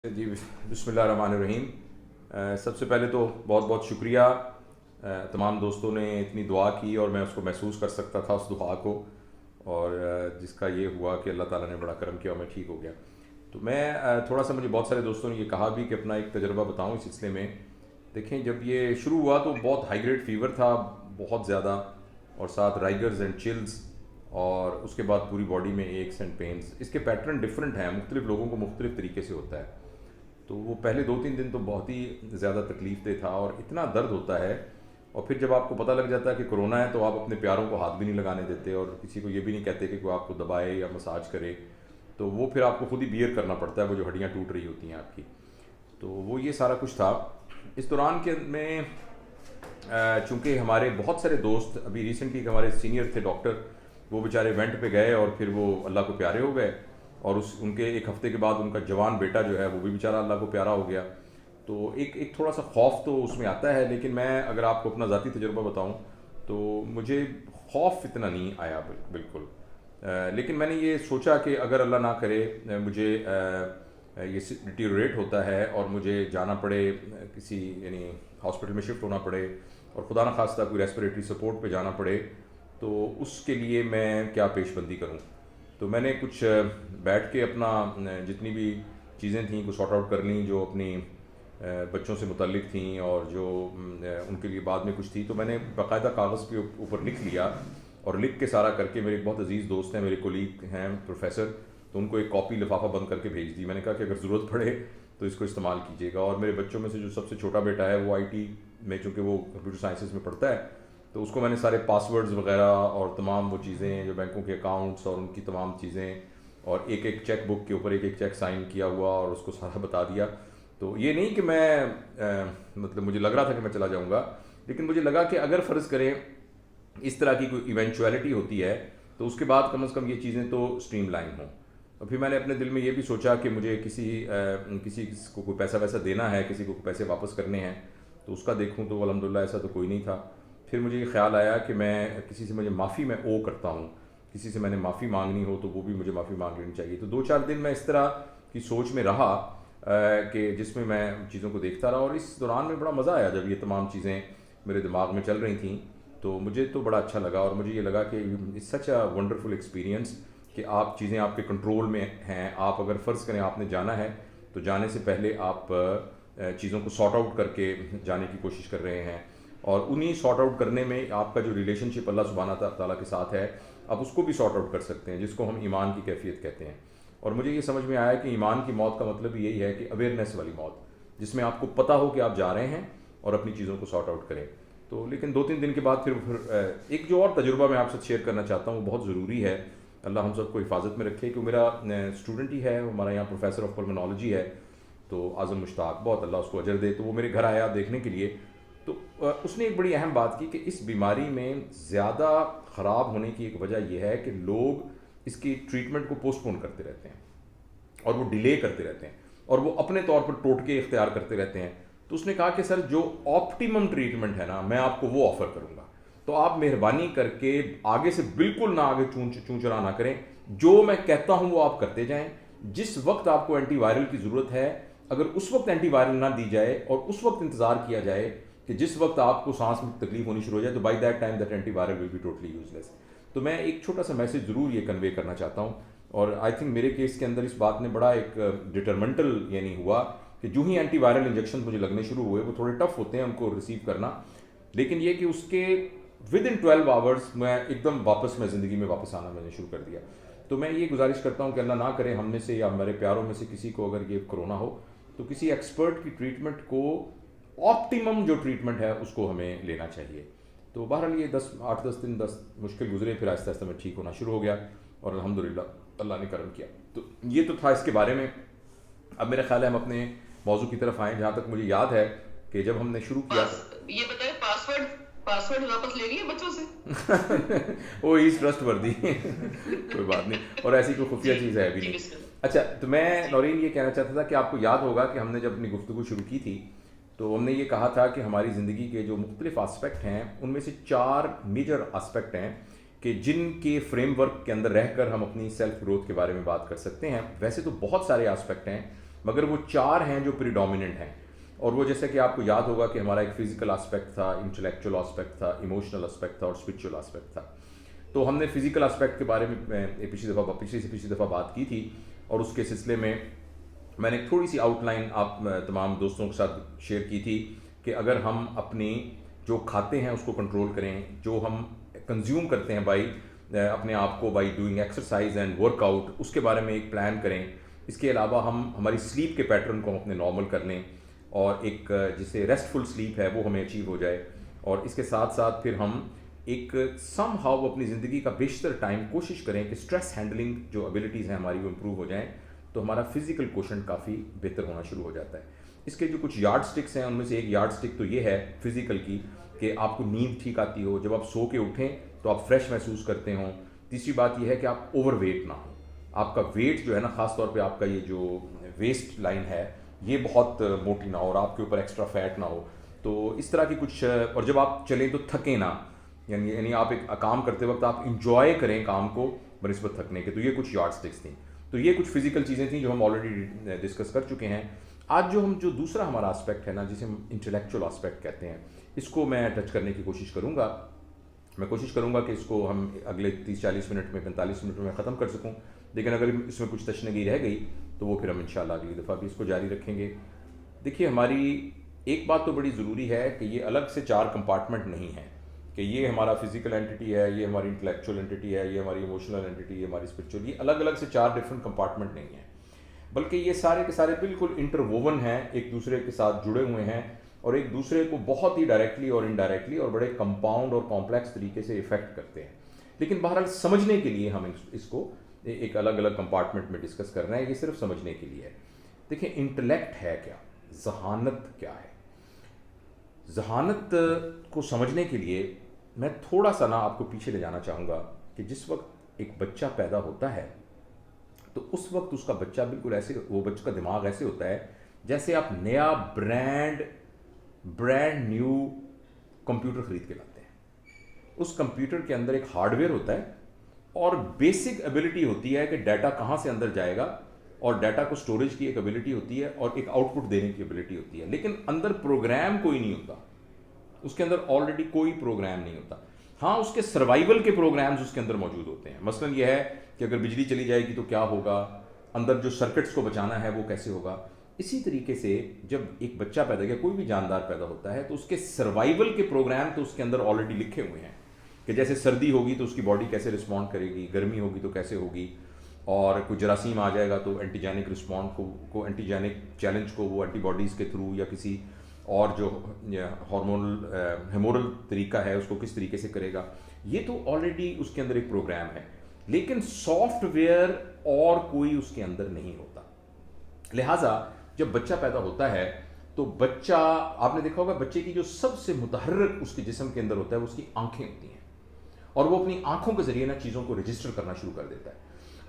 जी बिस्मिल्लाहिर्रहमानिर्रहीम। सबसे पहले तो बहुत बहुत शुक्रिया। तमाम दोस्तों ने इतनी दुआ की और मैं उसको महसूस कर सकता था उस दुआ को, और जिसका ये हुआ कि अल्लाह ताला ने बड़ा करम किया और मैं ठीक हो गया। तो मैं थोड़ा सा, मुझे बहुत सारे दोस्तों ने ये कहा भी कि अपना एक तजुर्बा बताऊं इस सिलसिले में। देखें, जब ये शुरू हुआ तो बहुत हाई ग्रेड फीवर था, बहुत ज़्यादा, और साथ राइगर्स एंड चिल्स, और उसके बाद पूरी बॉडी में एक्स एंड पेन्स। इसके पैटर्न डिफरेंट हैं, मुख्तलिफ लोगों को मुख्तलिफ तरीके से होता है। तो वो पहले 2-3 दिन तो बहुत ही ज़्यादा तकलीफ दे था और इतना दर्द होता है। और फिर जब आपको पता लग जाता है कि कोरोना है तो आप अपने प्यारों को हाथ भी नहीं लगाने देते और किसी को ये भी नहीं कहते कि कोई आपको दबाए या मसाज करे। तो वो फिर आपको खुद ही बियर करना पड़ता है, वो जो हड्डियाँ टूट रही होती हैं आपकी। तो वो ये सारा कुछ था। इस दौरान के में चूँकि हमारे बहुत सारे दोस्त, अभी रिसेंटली हमारे सीनियर थे डॉक्टर, वो बेचारे वेंट पे गए और फिर वो अल्लाह को प्यारे हो गए। और उस उनके एक हफ्ते के बाद उनका जवान बेटा जो है वो भी बेचारा अल्लाह को प्यारा हो गया। तो एक एक थोड़ा सा खौफ तो उसमें आता है, लेकिन मैं अगर आपको अपना ज़ाती तजुर्बा बताऊं तो मुझे खौफ इतना नहीं आया, बिल्कुल। लेकिन मैंने ये सोचा कि अगर अल्लाह ना करे मुझे ये डिटीरियोरेट होता है और मुझे जाना पड़े किसी, यानी हॉस्पिटल में शिफ्ट होना पड़े, और खुदा न खास्ता कोई रेस्पिरेटरी सपोर्ट पे जाना पड़े, तो उसके लिए मैं क्या पेशबंदी करूं। तो मैंने कुछ बैठ के अपना जितनी भी चीज़ें थी को सॉर्ट आउट कर ली, जो अपनी बच्चों से मुतल्लिक थी और जो उनके लिए बाद में कुछ थी। तो मैंने बाकायदा कागज़ के ऊपर लिख लिया, और लिख के सारा करके, मेरे एक बहुत अजीज़ दोस्त हैं, मेरे कोलीग हैं प्रोफेसर, तो उनको एक कॉपी लिफाफा बंद करके भेज दी। मैंने कहा कि अगर ज़रूरत पड़े तो इसको इस्तेमाल कीजिएगा। और मेरे बच्चों में से जो सबसे छोटा बेटा है वो आईटी में, चूँकि वो कंप्यूटर साइंसेज में पढ़ता है, तो उसको मैंने सारे पासवर्ड्स वगैरह और तमाम वो चीज़ें, जो बैंकों के अकाउंट्स और उनकी तमाम चीज़ें, और एक एक चेक बुक के ऊपर एक एक चेक साइन किया हुआ, और उसको सारा बता दिया। तो ये नहीं कि मैं मतलब मुझे लग रहा था कि मैं चला जाऊंगा, लेकिन मुझे लगा कि अगर फ़र्ज़ करें इस तरह की कोई इवेंचुअलिटी होती है तो उसके बाद कम से कम ये चीज़ें तो स्ट्रीमलाइन हों। और फिर मैंने अपने दिल में ये भी सोचा कि मुझे किसी को कोई पैसा वैसा देना है, किसी को पैसे वापस करने हैं, तो उसका देखूं। तो अल्हम्दुलिल्लाह ऐसा तो कोई नहीं था। फिर मुझे ये ख्याल आया कि मैं किसी से, मुझे माफ़ी मैं ओ करता हूँ, किसी से मैंने माफ़ी मांगनी हो तो वो भी मुझे माफ़ी मांग लेनी चाहिए। तो 2-4 दिन मैं इस तरह की सोच में रहा कि जिसमें मैं चीज़ों को देखता रहा, और इस दौरान में बड़ा मज़ा आया जब ये तमाम चीज़ें मेरे दिमाग में चल रही थी। तो मुझे तो बड़ा अच्छा लगा, और मुझे ये लगा कि it's such a wonderful experience कि आप चीज़ें आपके कंट्रोल में हैं। आप अगर फ़र्ज़ करें आपने जाना है तो जाने से पहले आप चीज़ों को सॉर्ट आउट करके जाने की कोशिश कर रहे हैं, और उन्हीं सॉर्ट आउट करने में आपका जो रिलेशनशिप अल्लाह सुब्हाना ताला के साथ है, आप उसको भी सॉर्ट आउट कर सकते हैं, जिसको हम ईमान की कैफियत कहते हैं। और मुझे ये समझ में आया कि ईमान की मौत का मतलब यही है कि अवेयरनेस वाली मौत, जिसमें आपको पता हो कि आप जा रहे हैं और अपनी चीज़ों को सॉर्ट आउट करें। तो लेकिन 2-3 दिन के बाद फिर एक जो और तजुर्बा मैं आपसे शेयर करना चाहता हूँ, वो बहुत ज़रूरी है। अल्लाह हम सबको हिफाजत में रखे। कि मेरा स्टूडेंट ही है, हमारा यहाँ प्रोफेसर ऑफ पल्मोनोलॉजी है, तो आज़म मुश्ताक, बहुत अल्लाह उसको अजर दे। तो वो मेरे घर आया देखने के लिए, तो उसने एक बड़ी अहम बात की कि इस बीमारी में ज़्यादा ख़राब होने की एक वजह यह है कि लोग इसकी ट्रीटमेंट को पोस्टपोन करते रहते हैं और वो डिले करते रहते हैं, और वो अपने तौर पर टोटके इख्तियार करते रहते हैं। तो उसने कहा कि सर, जो ऑप्टिमम ट्रीटमेंट है ना, मैं आपको वो ऑफ़र करूँगा, तो आप मेहरबानी करके आगे से बिल्कुल ना आगे चूं चुरा ना करें। जो मैं कहता हूँ वो आप करते जाएं। जिस वक्त आपको एंटीवायरल की ज़रूरत है, अगर उस वक्त एंटीवायरल ना दी जाए और उस वक्त इंतज़ार किया जाए कि जिस वक्त आपको सांस में तकलीफ होनी शुरू हो जाए, तो by that time that antiviral will be totally useless. तो मैं एक छोटा सा मैसेज ज़रूर ये कन्वे करना चाहता हूँ, और आई थिंक मेरे केस के अंदर इस बात ने बड़ा एक डिटरमेंटल यानी हुआ कि जो ही एंटीवायरल इंजेक्शन मुझे लगने शुरू हुए, वो थोड़े टफ होते हैं उनको रिसीव करना, लेकिन ये कि उसके विद इन 12 आवर्स मैं एकदम वापस, मैं ज़िंदगी में वापस आना मैंने शुरू कर दिया। तो मैं ये गुजारिश करता हूँ कि अल्लाह ना करे हम में से या हमारे प्यारों में से किसी को अगर ये कोरोना हो, तो किसी एक्सपर्ट की ट्रीटमेंट को, ऑप्टिमम जो ट्रीटमेंट है उसको हमें लेना चाहिए। तो बहरहाल ये 8-10 दिन मुश्किल गुजरे, फिर आहिस्ता आहिस्ता मैं ठीक होना शुरू हो गया, और अल्हम्दुलिल्लाह अल्लाह ने करम किया। तो ये तो था इसके बारे में। अब मेरा ख्याल है हम अपने मौजू की तरफ आएँ, जहाँ तक मुझे याद है कि जब हमने शुरू किया ये बताए, पासवर्ड पासवर्ड वापस ले लिए बच्चों से? वो इज ट्रस्ट वर्दी कोई बात नहीं, और ऐसी कोई खुफिया जी चीज़ है भी जी, नहीं। बिस्मिल्लाह। अच्छा, तो मैं जी नौरीन ये कहना चाहता था कि आपको याद होगा कि हमने जब अपनी गुफ्तगू शुरू की थी, तो हमने ये कहा था कि हमारी ज़िंदगी के जो मुख्तलिफ आस्पेक्ट हैं, उनमें से 4 मेजर आस्पेक्ट हैं कि जिनके फ्रेमवर्क के अंदर रहकर हम अपनी सेल्फ ग्रोथ के बारे में बात कर सकते हैं। वैसे तो बहुत सारे आस्पेक्ट हैं, मगर वो 4 हैं जो प्रीडोमिनेंट हैं। और वो जैसे कि आपको याद होगा कि हमारा एक फिजिकल एस्पेक्ट था, इंटेलेक्चुअल एस्पेक्ट था, इमोशनल एस्पेक्ट था और स्पिरिचुअल एस्पेक्ट था। तो हमने फिजिकल एस्पेक्ट के बारे में पिछली दफ़ा बात की थी, और उसके सिलसिले में मैंने थोड़ी सी आउटलाइन आप तमाम दोस्तों के साथ शेयर की थी कि अगर हम अपनी जो खाते हैं उसको कंट्रोल करें, जो हम कंज्यूम करते हैं बाई अपने आप को by doing exercise and workout, उसके बारे में एक प्लान करें। इसके अलावा हम हमारी स्लीप के पैटर्न को अपने नॉर्मल कर लें, और एक जिसे रेस्टफुल स्लीप है वो हमें अचीव हो जाए। और इसके साथ साथ फिर हम एक सम हाउ अपनी ज़िंदगी का बेशतर टाइम कोशिश करें कि स्ट्रेस हैंडलिंग जो एबिलिटीज़ हैं हमारी वो इम्प्रूव हो जाएं, तो हमारा फिजिकल क्वेश्चन काफ़ी बेहतर होना शुरू हो जाता है। इसके जो कुछ यार्ड स्टिक्स हैं उनमें से एक यार्ड स्टिक तो ये है फिजिकल की कि आपको नींद ठीक आती हो, जब आप सो के उठें तो आप फ्रेश महसूस करते हों। तीसरी बात यह है कि आप ओवरवेट ना हो, आपका वेट जो है ना, ख़ास तौर पे आपका ये जो वेस्ट लाइन है ये बहुत मोटी ना हो और आपके ऊपर एक्स्ट्रा फैट ना हो। तो इस तरह की कुछ, और जब आप चलें तो थकें ना, यानी आप एक काम करते वक्त आप इंजॉय करें काम को बनिस्बत थकने के। तो ये कुछ यार्ड स्टिक्स थी। तो ये कुछ फिजिकल चीज़ें थी जो हम ऑलरेडी डिस्कस कर चुके हैं। आज जो दूसरा हमारा एस्पेक्ट है ना, जिसे हम इंटेलेक्चुअल एस्पेक्ट कहते हैं, इसको मैं टच करने की कोशिश करूँगा। मैं कोशिश करूँगा कि इसको हम अगले 30-40 मिनट में, 45 मिनट में ख़त्म कर सकूँ। लेकिन अगर इसमें कुछ तशनगी रह गई तो वो फिर हम इंशाल्लाह अगली दफ़ा भी इसको जारी रखेंगे। देखिए, हमारी एक बात तो बड़ी ज़रूरी है कि ये अलग से 4 कंपार्टमेंट नहीं है कि ये हमारा फिजिकल एंटिटी है, ये हमारी इंटेलेक्चुअल एंटिटी है, ये हमारी इमोशनल एंटिटी है, हमारी स्पिरिचुअल। ये अलग अलग से 4 डिफरेंट कंपार्टमेंट नहीं है, बल्कि ये सारे के सारे बिल्कुल इंटरवोवन हैं, एक दूसरे के साथ जुड़े हुए हैं और एक दूसरे को बहुत ही डायरेक्टली और इनडायरेक्टली और बड़े कंपाउंड और कॉम्प्लेक्स तरीके से इफेक्ट करते हैं। लेकिन बहरहाल समझने के लिए हम इसको एक अलग अलग कंपार्टमेंट में डिस्कस कर रहे हैं, ये सिर्फ समझने के लिए है। देखिए, इंटेलेक्ट है क्या, जहानत क्या है। जहानत को समझने के लिए मैं थोड़ा सा ना आपको पीछे ले जाना चाहूँगा कि जिस वक्त एक बच्चा पैदा होता है तो उस वक्त उसका बच्चा बिल्कुल ऐसे, वो बच्चे का दिमाग ऐसे होता है जैसे आप नया ब्रांड न्यू कंप्यूटर खरीद के लाते हैं। उस कंप्यूटर के अंदर एक हार्डवेयर होता है और बेसिक एबिलिटी होती है कि डाटा कहाँ से अंदर जाएगा, और डाटा को स्टोरेज की एक एबिलिटी होती है और एक आउटपुट देने की एबिलिटी होती है। लेकिन अंदर प्रोग्राम कोई नहीं होता, उसके अंदर ऑलरेडी कोई प्रोग्राम नहीं होता। हाँ, उसके सर्वाइवल के प्रोग्राम्स उसके अंदर मौजूद होते हैं। मसलन यह है कि अगर बिजली चली जाएगी तो क्या होगा, अंदर जो सर्किट्स को बचाना है वो कैसे होगा। इसी तरीके से जब एक बच्चा पैदा या कोई भी जानदार पैदा होता है तो उसके सर्वाइवल के प्रोग्राम तो उसके अंदर ऑलरेडी लिखे हुए हैं कि जैसे सर्दी होगी तो उसकी बॉडी कैसे रिस्पॉन्ड करेगी, गर्मी होगी तो कैसे होगी, और कोई जरासीम आ जाएगा तो एंटीजेनिक रिस्पॉन्ड को एंटीजेनिक चैलेंज को वो एंटीबॉडीज़ के थ्रू या किसी और जो हेमोरल तरीका है उसको किस तरीके से करेगा। ये तो ऑलरेडी उसके अंदर एक प्रोग्राम है, लेकिन सॉफ्टवेयर और कोई उसके अंदर नहीं होता। लिहाजा जब बच्चा पैदा होता है तो बच्चा, आपने देखा होगा बच्चे की जो सबसे मुतहर्रिक उसके जिस्म के अंदर होता है वो उसकी आंखें होती हैं, और वो अपनी आंखों के जरिए ना चीज़ों को रजिस्टर करना शुरू कर देता है।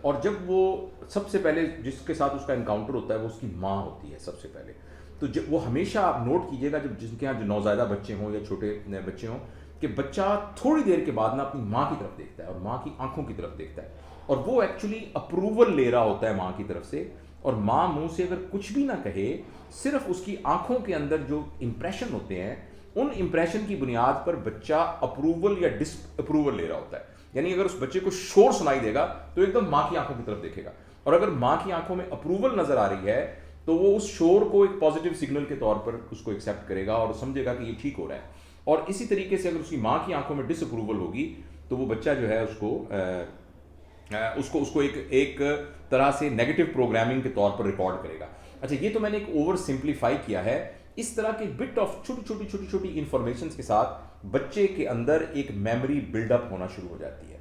और जब वो सबसे पहले जिसके साथ उसका इनकाउंटर होता है वो उसकी माँ होती है सबसे पहले। तो जब वो हमेशा आप नोट कीजिएगा, जब जिनके यहाँ जो नौज़ायदा बच्चे हों या छोटे बच्चे हों, कि बच्चा थोड़ी देर के बाद ना अपनी माँ की तरफ देखता है और माँ की आंखों की तरफ देखता है, और वो एक्चुअली अप्रूवल ले रहा होता है माँ की तरफ से। और माँ मुंह से अगर कुछ भी ना कहे, सिर्फ उसकी आंखों के अंदर जो इंप्रेशन होते हैं उन इंप्रेशन की बुनियाद पर बच्चा अप्रूवल या डिसअप्रूवल ले रहा होता है। यानी अगर उस बच्चे को शोर सुनाई देगा तो एकदम माँ की आंखों की तरफ देखेगा, और अगर माँ की आंखों में अप्रूवल नजर आ रही है तो वो उस शोर को एक पॉजिटिव सिग्नल के तौर पर उसको एक्सेप्ट करेगा और समझेगा कि ये ठीक हो रहा है। और इसी तरीके से अगर उसकी माँ की आंखों में डिसअप्रूवल होगी तो वो बच्चा जो है उसको एक तरह से नेगेटिव प्रोग्रामिंग के तौर पर रिकॉर्ड करेगा। अच्छा, ये तो मैंने एक ओवर सिंप्लीफाई किया है। इस तरह के बिट ऑफ छोटी छोटी इंफॉर्मेशन के साथ बच्चे के अंदर एक मेमोरी बिल्डअप होना शुरू हो जाती है।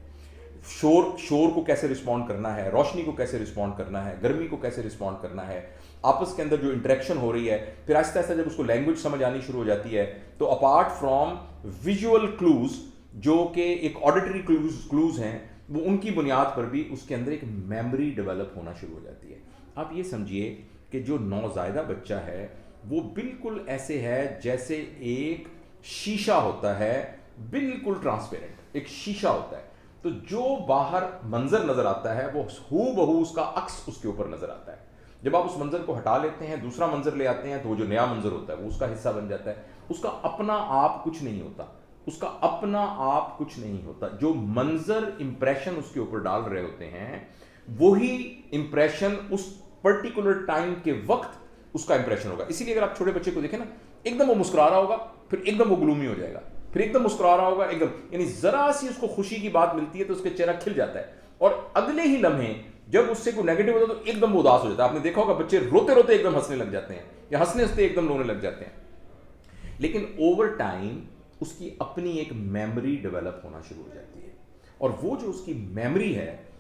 शोर को कैसे रिस्पॉन्ड करना है, रोशनी को कैसे रिस्पॉन्ड करना है, गर्मी को कैसे रिस्पॉन्ड करना है, आपस के अंदर जो इंटरेक्शन हो रही है। फिर आहिस्ता आहिस्ता जब उसको लैंग्वेज समझ आनी शुरू हो जाती है तो अपार्ट फ्रॉम विजुअल क्लूज जो कि एक ऑडिटरी क्लूज हैं, वो उनकी बुनियाद पर भी उसके अंदर एक मेमोरी डेवलप होना शुरू हो जाती है। आप ये समझिए कि जो नौज़ायदा बच्चा है वो बिल्कुल ऐसे है जैसे एक शीशा होता है, बिल्कुल ट्रांसपेरेंट एक शीशा होता है। तो जो बाहर मंजर नजर आता है वो हूबहू उसका अक्स उसके ऊपर नजर आता है। जब आप उस मंजर को हटा लेते हैं, दूसरा मंजर ले आते हैं, तो वो जो नया मंजर होता है वो उसका हिस्सा बन जाता है। उसका अपना आप कुछ नहीं होता, उसका अपना आप कुछ नहीं होता। जो मंजर इंप्रेशन उसके ऊपर डाल रहे होते हैं वही इंप्रेशन उस पर्टिकुलर टाइम के वक्त उसका इंप्रेशन होगा। इसीलिए अगर आप छोटे बच्चे को देखें ना, एकदम वो मुस्कुरा रहा होगा, फिर एकदम वो ग्लूमी हो जाएगा, फिर एकदम मुस्कुरा रहा होगा, एकदम, यानी जरा सी उसको खुशी की बात मिलती है तो उसके चेहरा खिल जाता है, और अगले ही लम्हे जब उससे कोई नेगेटिव होता है तो एकदम वो उदास हो जाता है। आपने देखा होगा बच्चे रोते रोते एकदम हंसने लग जाते हैं, या हंसने हंसते एकदम रोने लग जाते हैं। लेकिन ओवर टाइम उसकी अपनी एक मेमोरी डेवलप होना शुरू हो जाती है, और वो जो उसकी मेमोरी है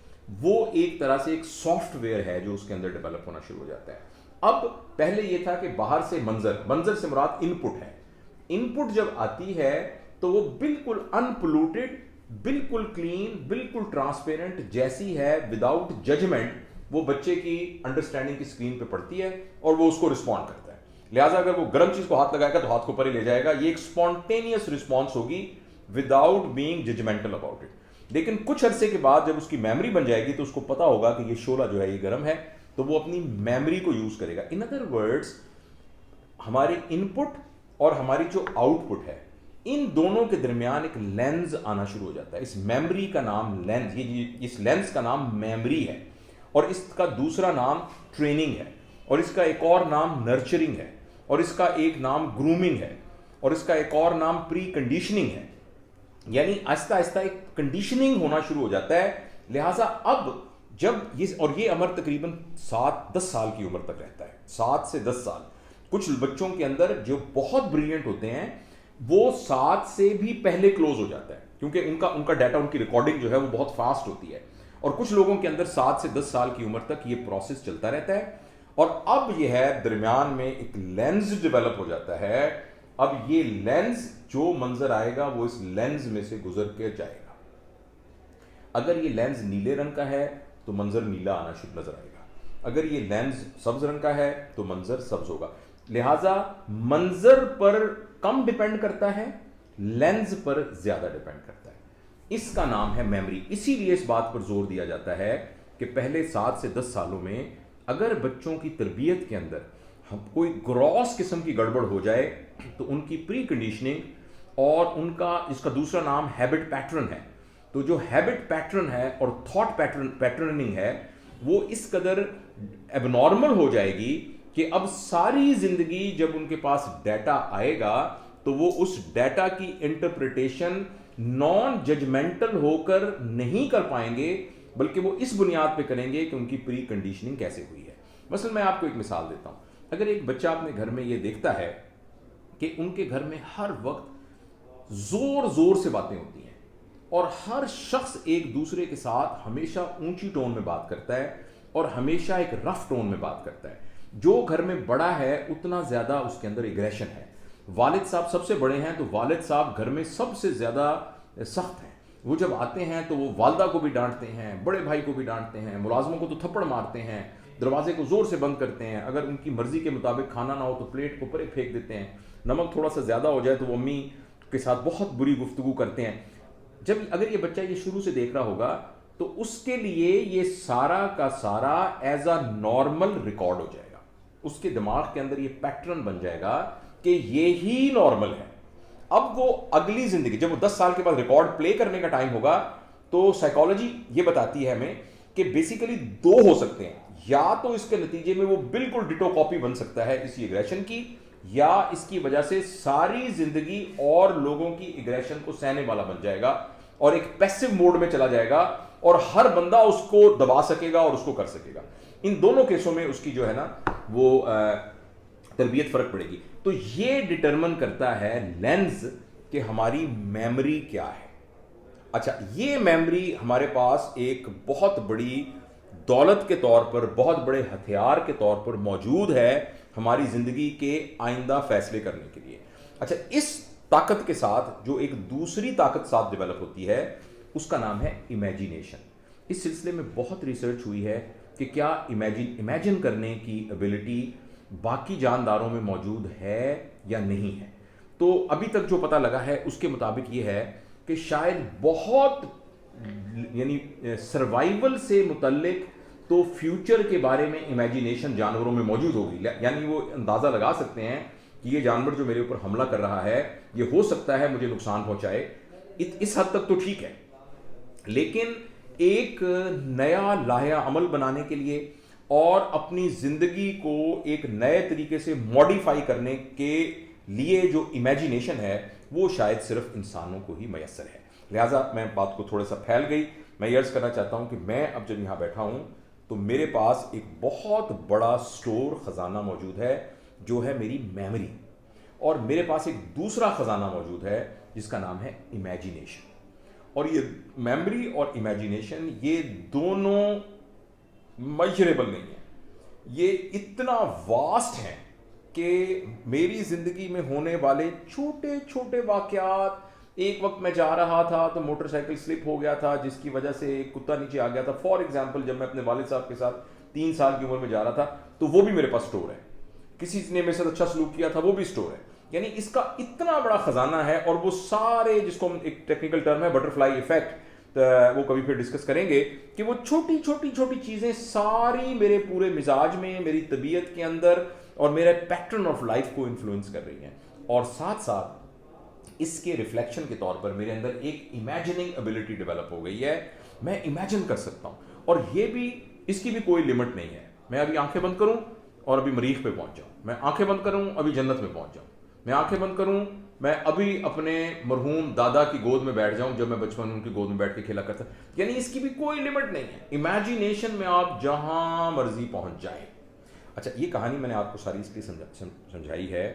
वो एक तरह से एक सॉफ्टवेयर है जो उसके अंदर डेवलप होना शुरू हो जाता है। अब पहले ये था कि बाहर से मंजर से मुराद इनपुट है। इनपुट जब आती है तो वो बिल्कुल अनपोल्यूटेड, बिल्कुल क्लीन, बिल्कुल ट्रांसपेरेंट जैसी है, विदाउट जजमेंट, वो बच्चे की अंडरस्टैंडिंग की स्क्रीन पे पड़ती है और वो उसको रिस्पॉन्ड करता है। लिहाजा अगर वो गर्म चीज को हाथ लगाएगा तो हाथ को परे ले जाएगा। ये एक स्पॉन्टेनियस रिस्पॉन्स होगी without being judgemental about it. लेकिन कुछ अरसे के बाद जब उसकी मेमोरी बन जाएगी तो उसको पता होगा कि ये शोला जो है ये गर्म है, तो वो अपनी मेमोरी को यूज करेगा। इन अदर वर्ड्स, हमारी इनपुट और हमारी जो आउटपुट है, इन दोनों के दरमियान एक लेंस आना शुरू हो जाता है। इस मेमोरी का नाम लेंस, इस लेंस का नाम मेमोरी है, और इसका दूसरा नाम ट्रेनिंग है, और इसका एक और नाम नर्चरिंग है, और इसका एक नाम ग्रूमिंग है, और इसका एक और नाम प्री कंडीशनिंग है। यानी आहिस्ता आहिस्ता एक कंडीशनिंग होना शुरू हो जाता है। लिहाजा अब जब ये अमर तकरीबन 7-10 साल की उम्र तक रहता है, 7 से 10 साल। कुछ बच्चों के अंदर जो बहुत ब्रिलियंट होते हैं वो 7 से भी पहले क्लोज हो जाता है, क्योंकि उनका डाटा, उनकी रिकॉर्डिंग जो है वो बहुत फास्ट होती है। और कुछ लोगों के अंदर 7 से 10 साल की उम्र तक ये प्रोसेस चलता रहता है। और अब यह है दरमियान में एक लेंस डेवलप हो जाता है। अब ये लेंस, जो मंजर आएगा वो इस लेंस में से गुजर के जाएगा। अगर ये लेंस नीले रंग का है तो मंजर नीला आना शुरू नजर आएगा, अगर ये लेंस सब्ज रंग का है तो मंजर सब्ज होगा। लिहाजा मंजर पर कम डिपेंड करता है, लेंस पर ज्यादा डिपेंड करता है। इसका नाम है मेमोरी। इसीलिए इस बात पर जोर दिया जाता है कि पहले 7 से 10 सालों में अगर बच्चों की तरबियत के अंदर कोई ग्रॉस किस्म की गड़बड़ हो जाए तो उनकी प्री कंडीशनिंग और उनका, इसका दूसरा नाम हैबिट पैटर्न है, तो जो हैबिट पैटर्न है और थॉट पैटर्निंग है वो इस कदर एबनॉर्मल हो जाएगी कि अब सारी जिंदगी जब उनके पास डाटा आएगा तो वो उस डाटा की इंटरप्रिटेशन नॉन जजमेंटल होकर नहीं कर पाएंगे, बल्कि वो इस बुनियाद पे करेंगे कि उनकी प्री कंडीशनिंग कैसे हुई है। मसलन मैं आपको एक मिसाल देता हूं। अगर एक बच्चा अपने घर में ये देखता है कि उनके घर में हर वक्त जोर जोर से बातें होती हैं और हर शख्स एक दूसरे के साथ हमेशा ऊंची टोन में बात करता है और हमेशा एक रफ टोन में बात करता है, जो घर में बड़ा है उतना ज्यादा उसके अंदर एग्रेशन है। वालिद साहब सबसे बड़े हैं तो वालिद साहब घर में सबसे ज्यादा सख्त हैं। वो जब आते हैं तो वो वालदा को भी डांटते हैं, बड़े भाई को भी डांटते हैं, मुलाजमों को तो थप्पड़ मारते हैं, दरवाजे को जोर से बंद करते हैं, अगर उनकी मर्जी के मुताबिक खाना ना हो तो प्लेट को परे फेंक देते हैं, नमक थोड़ा सा ज्यादा हो जाए तो वो अम्मी के साथ बहुत बुरी गुफ्तगू करते हैं। जब अगर ये बच्चा ये शुरू से देख रहा होगा तो उसके लिए ये सारा का सारा एज अ नॉर्मल रिकॉर्ड हो जाएगा, उसके दिमाग के अंदर ये पैटर्न बन जाएगा कि ये ही नॉर्मल है। अब वो अगली जिंदगी, जब वो 10 साल के बाद रिकॉर्ड प्ले करने का टाइम होगा, तो साइकोलॉजी ये बताती है हमें कि बेसिकली 2 हो सकते हैं, या तो इसके नतीजे में वो बिल्कुल डिटो कॉपी बन सकता है इसी एग्रेशन की, या इसकी वजह से सारी जिंदगी और लोगों की एग्रेशन को सहने वाला बन जाएगा और एक पैसिव मोड में चला जाएगा और हर बंदा उसको दबा सकेगा और उसको कर सकेगा। इन दोनों केसों में उसकी जो है ना वो तरबियत फर्क पड़ेगी। तो ये डिटरमिन करता है लेंस कि हमारी मेमोरी क्या है। अच्छा, ये मेमोरी हमारे पास एक बहुत बड़ी दौलत के तौर पर, बहुत बड़े हथियार के तौर पर मौजूद है हमारी जिंदगी के आइंदा फैसले करने के लिए। अच्छा, इस ताकत के साथ जो एक दूसरी ताकत साथ डेवलप होती है उसका नाम है इमेजिनेशन। इस सिलसिले में बहुत रिसर्च हुई है कि क्या इमेजिन करने की एबिलिटी बाकी जानदारों में मौजूद है या नहीं है। तो अभी तक जो पता लगा है उसके मुताबिक ये है कि शायद बहुत, यानी सर्वाइवल से मुतल्लिक तो फ्यूचर के बारे में इमेजिनेशन जानवरों में मौजूद होगी। यानी वो अंदाज़ा लगा सकते हैं कि ये जानवर जो मेरे ऊपर हमला कर रहा है ये हो सकता है मुझे नुकसान पहुंचाए। इस हद तक तो ठीक है, लेकिन एक नया लाया अमल बनाने के लिए और अपनी ज़िंदगी को एक नए तरीके से मॉडिफाई करने के लिए जो इमेजिनेशन है वो शायद सिर्फ इंसानों को ही मैसर है। लिहाजा मैं बात को थोड़ा सा फैल गई, मैं ये अर्ज़ करना चाहता हूं कि मैं अब जब यहाँ बैठा हूं तो मेरे पास एक बहुत बड़ा स्टोर ख़जाना मौजूद है जो है मेरी मेमोरी, और मेरे पास एक दूसरा ख़जाना मौजूद है जिसका नाम है इमेजिनेशन। और ये मेमोरी और इमेजिनेशन ये दोनों मेजरेबल नहीं है, ये इतना वास्ट है कि मेरी ज़िंदगी में होने वाले छोटे छोटे वाक़यात, एक वक्त मैं जा रहा था तो मोटरसाइकिल स्लिप हो गया था जिसकी वजह से एक कुत्ता नीचे आ गया था। फॉर एग्जांपल, जब मैं अपने वालिद साहब के साथ 3 साल की उम्र में जा रहा था तो वो भी मेरे पास स्टोर है। किसी ने मेरे साथ अच्छा सलूक किया था वो भी स्टोर है। यानी इसका इतना बड़ा खजाना है, और वो सारे, जिसको हम एक टेक्निकल टर्म है बटरफ्लाई इफेक्ट, वो कभी फिर डिस्कस करेंगे कि वो छोटी छोटी छोटी चीज़ें सारी मेरे पूरे मिजाज में, मेरी तबीयत के अंदर और मेरे पैटर्न ऑफ लाइफ को इन्फ्लुएंस कर रही हैं। और साथ साथ इसके रिफ्लेक्शन के तौर पर मेरे अंदर एक इमेजिनिंग एबिलिटी डेवलप हो गई है। मैं इमेजिन कर सकता हूँ, और ये भी, इसकी भी कोई लिमिट नहीं है। मैं अभी आंखें बंद करूँ और अभी मरीख पे पहुँच जाऊँ, मैं आंखें बंद करूँ अभी जन्नत में पहुँच जाऊँ, मैं आंखें बंद करूँ मैं अभी अपने मरहूम दादा की गोद में बैठ जाऊं जब मैं बचपन में उनकी गोद में बैठ के खेला करता। यानी इसकी भी कोई लिमिट नहीं है। इमेजिनेशन में आप जहां मर्जी पहुंच जाए। अच्छा, ये कहानी मैंने आपको सारी इसलिए समझाई है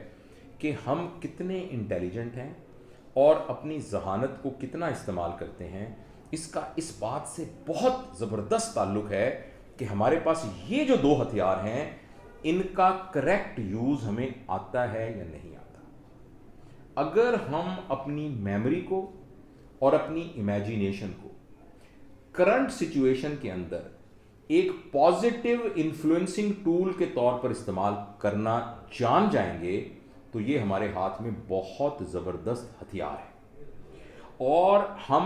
कि हम कितने इंटेलिजेंट हैं और अपनी जहानत को कितना इस्तेमाल करते हैं, इसका इस बात से बहुत ज़बरदस्त ताल्लुक है कि हमारे पास ये जो 2 हथियार हैं इनका करेक्ट यूज़ हमें आता है या नहीं आता। अगर हम अपनी मेमोरी को और अपनी इमेजिनेशन को करंट सिचुएशन के अंदर एक पॉजिटिव इन्फ्लुएंसिंग टूल के तौर पर इस्तेमाल करना जान जाएंगे तो ये हमारे हाथ में बहुत ज़बरदस्त हथियार है। और हम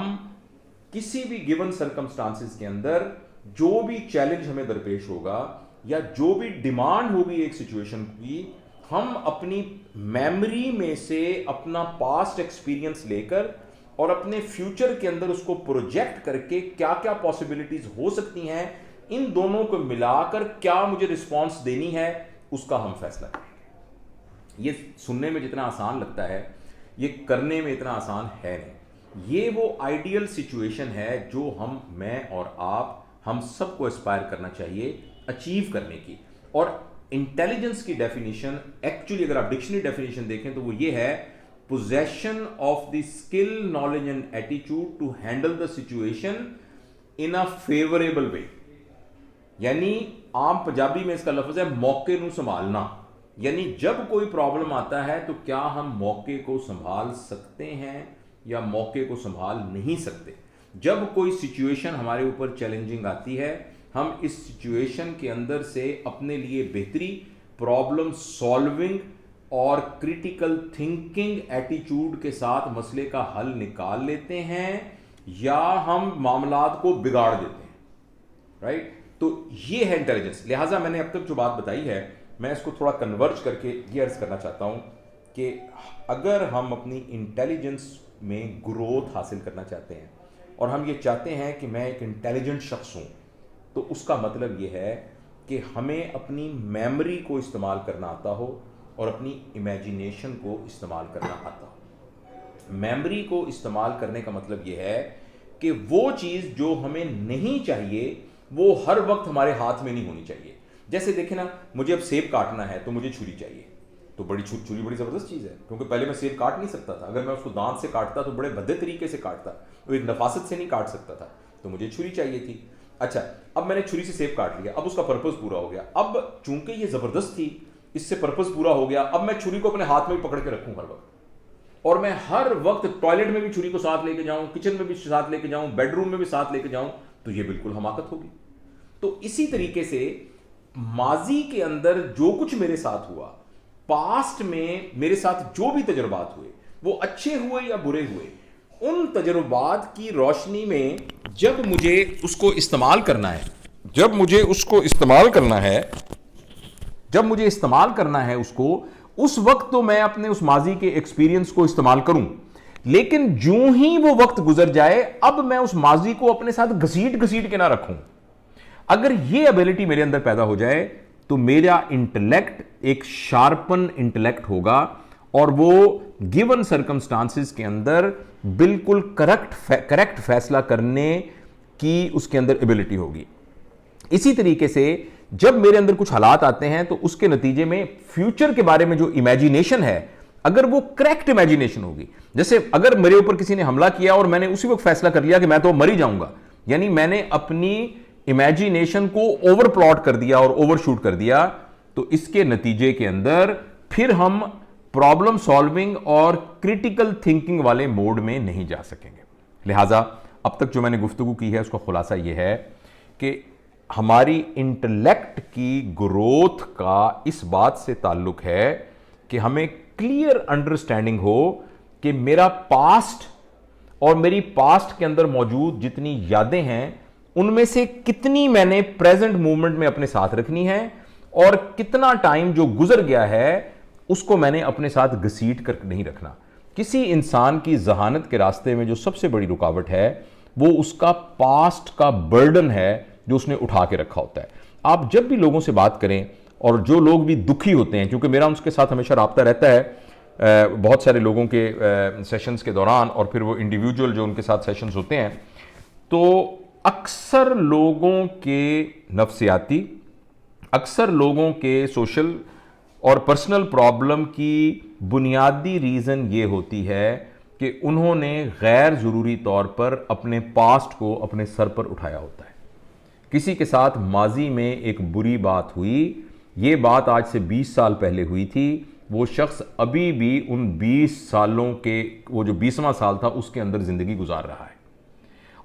किसी भी गिवन सर्कमस्टांसेस के अंदर जो भी चैलेंज हमें दरपेश होगा या जो भी डिमांड होगी एक सिचुएशन की, हम अपनी मेमोरी में से अपना पास्ट एक्सपीरियंस लेकर और अपने फ्यूचर के अंदर उसको प्रोजेक्ट करके क्या क्या पॉसिबिलिटीज हो सकती हैं, इन दोनों को मिलाकर क्या मुझे रिस्पॉन्स देनी है उसका हम फैसला करेंगे। ये सुनने में जितना आसान लगता है ये करने में इतना आसान है नहीं। ये वो आइडियल सिचुएशन है जो मैं और आप, हम सबको एस्पायर करना चाहिए अचीव करने की। और इंटेलिजेंस की डेफिनेशन एक्चुअली अगर आप डिक्शनरी डेफिनेशन देखें तो वो ये है, possession of the skill, knowledge and attitude to handle the situation in a favourable way. यानी आम पंजाबी में इसका लफ्ज है मौके नू संभालना। यानी जब कोई प्रॉब्लम आता है तो क्या हम मौके को संभाल सकते हैं या मौके को संभाल नहीं सकते। जब कोई सिचुएशन हमारे ऊपर चैलेंजिंग आती है, हम इस सिचुएशन के अंदर से अपने लिए बेहतरी, प्रॉब्लम सॉल्विंग और क्रिटिकल थिंकिंग एटीट्यूड के साथ मसले का हल निकाल लेते हैं या हम मामलात को बिगाड़ देते हैं। राइट? तो ये है इंटेलिजेंस। लिहाजा मैंने अब तक जो बात बताई है मैं इसको थोड़ा कन्वर्ज करके ये अर्ज करना चाहता हूं कि अगर हम अपनी इंटेलिजेंस में ग्रोथ हासिल करना चाहते हैं और हम ये चाहते हैं कि मैं एक इंटेलिजेंट शख्स हूं, तो उसका मतलब ये है कि हमें अपनी मेमोरी को इस्तेमाल करना आता हो और अपनी इमेजिनेशन को इस्तेमाल करना आता हो। मेमोरी को इस्तेमाल करने का मतलब ये है कि वो चीज़ जो हमें नहीं चाहिए वो हर वक्त हमारे हाथ में नहीं होनी चाहिए। जैसे देखें ना, मुझे अब सेब काटना है तो मुझे छुरी चाहिए, तो बड़ी छुरी बड़ी ज़बरदस्त चीज़ है, क्योंकि पहले मैं सेब काट नहीं सकता था। अगर मैं उसको दांत से काटता तो बड़े भद्दे तरीके से काटता, वो एक नफासत से नहीं काट सकता था, तो मुझे छुरी चाहिए थी। अच्छा, अब मैंने छुरी से सेब काट लिया, अब उसका पर्पस पूरा हो गया। अब चूंकि ये ज़बरदस्त थी, इससे पर्पस पूरा हो गया, अब मैं छुरी को अपने हाथ में भी पकड़ के रखूँ हर वक्त, और मैं हर वक्त टॉयलेट में भी छुरी को साथ लेके जाऊँ, किचन में भी साथ लेके जाऊँ, बेडरूम में भी साथ लेके जाऊँ, तो ये बिल्कुल हमाकत होगी। तो इसी तरीके से माजी के अंदर जो कुछ मेरे साथ हुआ, पास्ट में मेरे साथ जो भी तजुर्बात हुए, वो अच्छे हुए या बुरे हुए, उन तजुर्बात की रोशनी में जब मुझे उसको इस्तेमाल करना है, जब मुझे उसको इस्तेमाल करना है, जब मुझे इस्तेमाल करना है उसको, उस वक्त तो मैं अपने उस माजी के एक्सपीरियंस को इस्तेमाल करूं, लेकिन जो ही वो वक्त गुजर जाए, अब मैं उस माजी को अपने साथ घसीट घसीट के ना रखूं। अगर ये एबिलिटी मेरे अंदर पैदा हो जाए तो मेरा इंटेलेक्ट एक शार्पन इंटेलेक्ट होगा और वो गिवन सर्कमस्टांसिस के अंदर बिल्कुल करेक्ट फैसला करने की उसके अंदर एबिलिटी होगी। इसी तरीके से जब मेरे अंदर कुछ हालात आते हैं तो उसके नतीजे में फ्यूचर के बारे में जो इमेजिनेशन है, अगर वो करेक्ट इमेजिनेशन होगी, जैसे अगर मेरे ऊपर किसी ने हमला किया और मैंने उसी वक्त फैसला कर लिया कि मैं तो मर ही जाऊंगा, यानी मैंने अपनी इमेजिनेशन को ओवर प्लॉट कर दिया और ओवर शूट कर दिया, तो इसके नतीजे के अंदर फिर हम प्रॉब्लम सॉल्विंग और क्रिटिकल थिंकिंग वाले मोड में नहीं जा सकेंगे। लिहाजा अब तक जो मैंने गुफ्तगू की है उसका खुलासा यह है कि हमारी इंटेलेक्ट की ग्रोथ का इस बात से ताल्लुक है कि हमें क्लियर अंडरस्टैंडिंग हो कि मेरा पास्ट और मेरी पास्ट के अंदर मौजूद जितनी यादें हैं उनमें से कितनी मैंने प्रेजेंट मूवमेंट में अपने साथ रखनी है और कितना टाइम जो गुजर गया है उसको मैंने अपने साथ घसीट कर नहीं रखना। किसी इंसान की जहानत के रास्ते में जो सबसे बड़ी रुकावट है वो उसका पास्ट का बर्डन है जो उसने उठा के रखा होता है। आप जब भी लोगों से बात करें और जो लोग भी दुखी होते हैं, क्योंकि मेरा उनके साथ हमेशा राब्ता रहता है बहुत सारे लोगों के सेशंस के दौरान और फिर वो इंडिविजुअल जो उनके साथ सेशंस होते हैं, तो अक्सर लोगों के नफ्सियाती, अक्सर लोगों के सोशल और पर्सनल प्रॉब्लम की बुनियादी रीज़न ये होती है कि उन्होंने गैर ज़रूरी तौर पर अपने पास्ट को अपने सर पर उठाया होता है। किसी के साथ माजी में एक बुरी बात हुई, ये बात आज से 20 साल पहले हुई थी, वो शख्स अभी भी उन 20 सालों के, वो जो 20वां साल था उसके अंदर ज़िंदगी गुजार रहा है,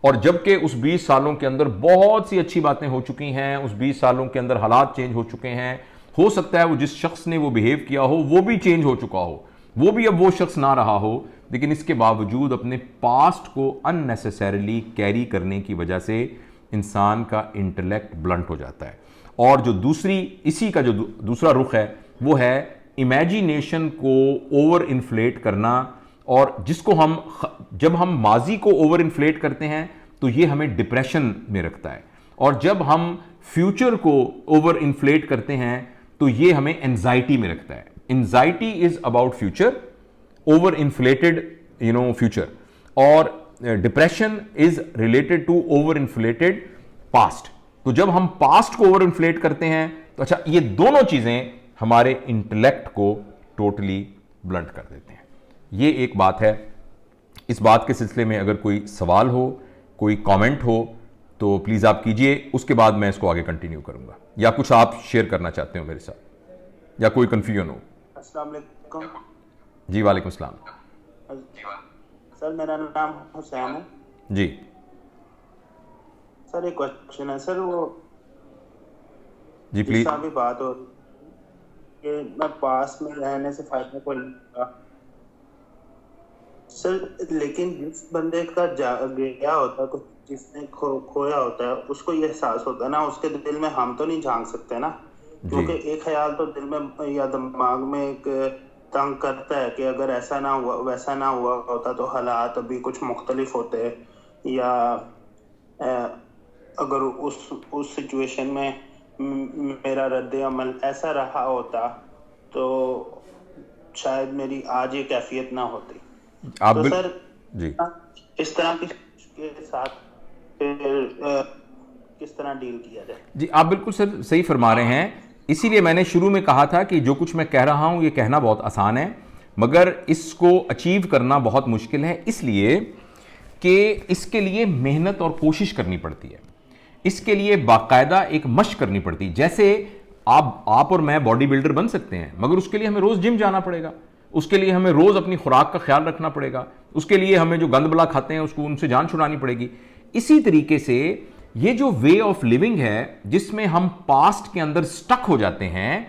और जबकि उस 20 सालों के अंदर बहुत सी अच्छी बातें हो चुकी हैं, उस 20 सालों के अंदर हालात चेंज हो चुके हैं, हो सकता है वो जिस शख्स ने वो बिहेव किया हो वो भी चेंज हो चुका हो, वो भी अब वो शख्स ना रहा हो, लेकिन इसके बावजूद अपने पास्ट को अननेसेसरीली कैरी करने की वजह से इंसान का इंटेलेक्ट ब्लंट हो जाता है। और जो दूसरी, इसी का जो दूसरा रुख है वो है इमेजिनेशन को ओवर इन्फ्लेट करना, और जिसको हम, जब हम माजी को ओवर इन्फ्लेट करते हैं तो ये हमें डिप्रेशन में रखता है, और जब हम फ्यूचर को ओवर इन्फ्लेट करते हैं तो ये हमें एंजाइटी में रखता है। Anxiety is about future, over inflated future, और depression is related to over inflated past. तो जब हम पास्ट को ओवर इन्फ्लेट करते हैं तो अच्छा, ये दोनों चीजें हमारे इंटेलेक्ट को टोटली ब्लंट कर देते हैं। ये एक बात है। इस बात के सिलसिले में अगर कोई सवाल हो, कोई कमेंट हो तो प्लीज आप कीजिए, उसके बाद मैं इसको आगे कंटिन्यू करूंगा, या कुछ आप शेयर करना चाहते हो मेरे साथ, या कोई कंफ्यूजन हो। अस्सलाम वालेकुम। जी वालेकुम सलाम। सर मेरा नाम हुसैन है जी। सर एक क्वेश्चन है सर, वो जी प्लीज। भी बात हो कि मैं पास में रहने से फायदा कोई नहीं सर, लेकिन जिस बंदे का गया होता है, कुछ जिसने खोया होता है, उसको ये एहसास होता है ना, उसके दिल में हम तो नहीं झांक सकते ना, क्योंकि एक ख्याल तो दिल में या दिमाग में एक तंग करता है कि अगर ऐसा ना हुआ, वैसा ना हुआ होता तो हालात अभी कुछ मुख्तलिफ होते, या अगर उस सिचुएशन में मेरा रद्द अमल ऐसा रहा होता तो शायद मेरी आज ये कैफियत ना होती। आप तो सर जी इस तरह के साथ किस तरह डील किया जाए? जी, आप बिल्कुल सर सही फरमा रहे हैं। इसीलिए मैंने शुरू में कहा था कि जो कुछ मैं कह रहा हूं ये कहना बहुत आसान है, मगर इसको अचीव करना बहुत मुश्किल है, इसलिए कि इसके लिए मेहनत और कोशिश करनी पड़ती है। इसके लिए बाकायदा एक मशक करनी पड़ती है। जैसे आप और मैं बॉडी बिल्डर बन सकते हैं, मगर उसके लिए हमें रोज जिम जाना पड़ेगा, उसके लिए हमें रोज अपनी खुराक का ख्याल रखना पड़ेगा, उसके लिए हमें जो गंद बला खाते हैं उसको उनसे जान छुड़ानी पड़ेगी। इसी तरीके से ये जो वे ऑफ लिविंग है जिसमें हम पास्ट के अंदर स्टक हो जाते हैं,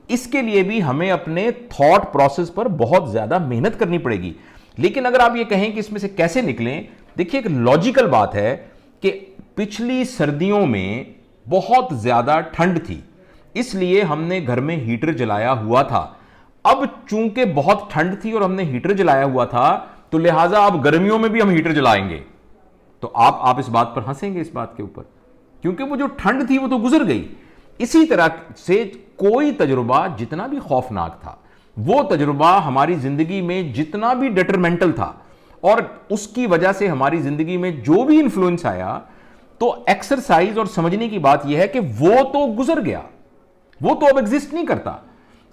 इसके लिए भी हमें अपने थॉट प्रोसेस पर बहुत ज्यादा मेहनत करनी पड़ेगी। लेकिन अगर आप ये कहें कि इसमें से कैसे निकलें, देखिए एक लॉजिकल बात है कि पिछली सर्दियों में बहुत ज्यादा ठंड थी, इसलिए हमने घर में हीटर जलाया हुआ था। अब चूंकि बहुत ठंड थी और हमने हीटर जलाया हुआ था, तो लिहाजा अब गर्मियों में भी हम हीटर जलाएंगे। तो आप इस बात पर हंसेंगे, इस बात के ऊपर, क्योंकि वो जो ठंड थी वो तो गुजर गई। इसी तरह से कोई तजुर्बा जितना भी खौफनाक था, वो तजुर्बा हमारी जिंदगी में जितना भी डिटरमेंटल था और उसकी वजह से हमारी जिंदगी में जो भी इंफ्लुएंस आया, तो एक्सरसाइज और समझने की बात यह है कि वो तो गुजर गया, वो तो अब एग्जिस्ट नहीं करता।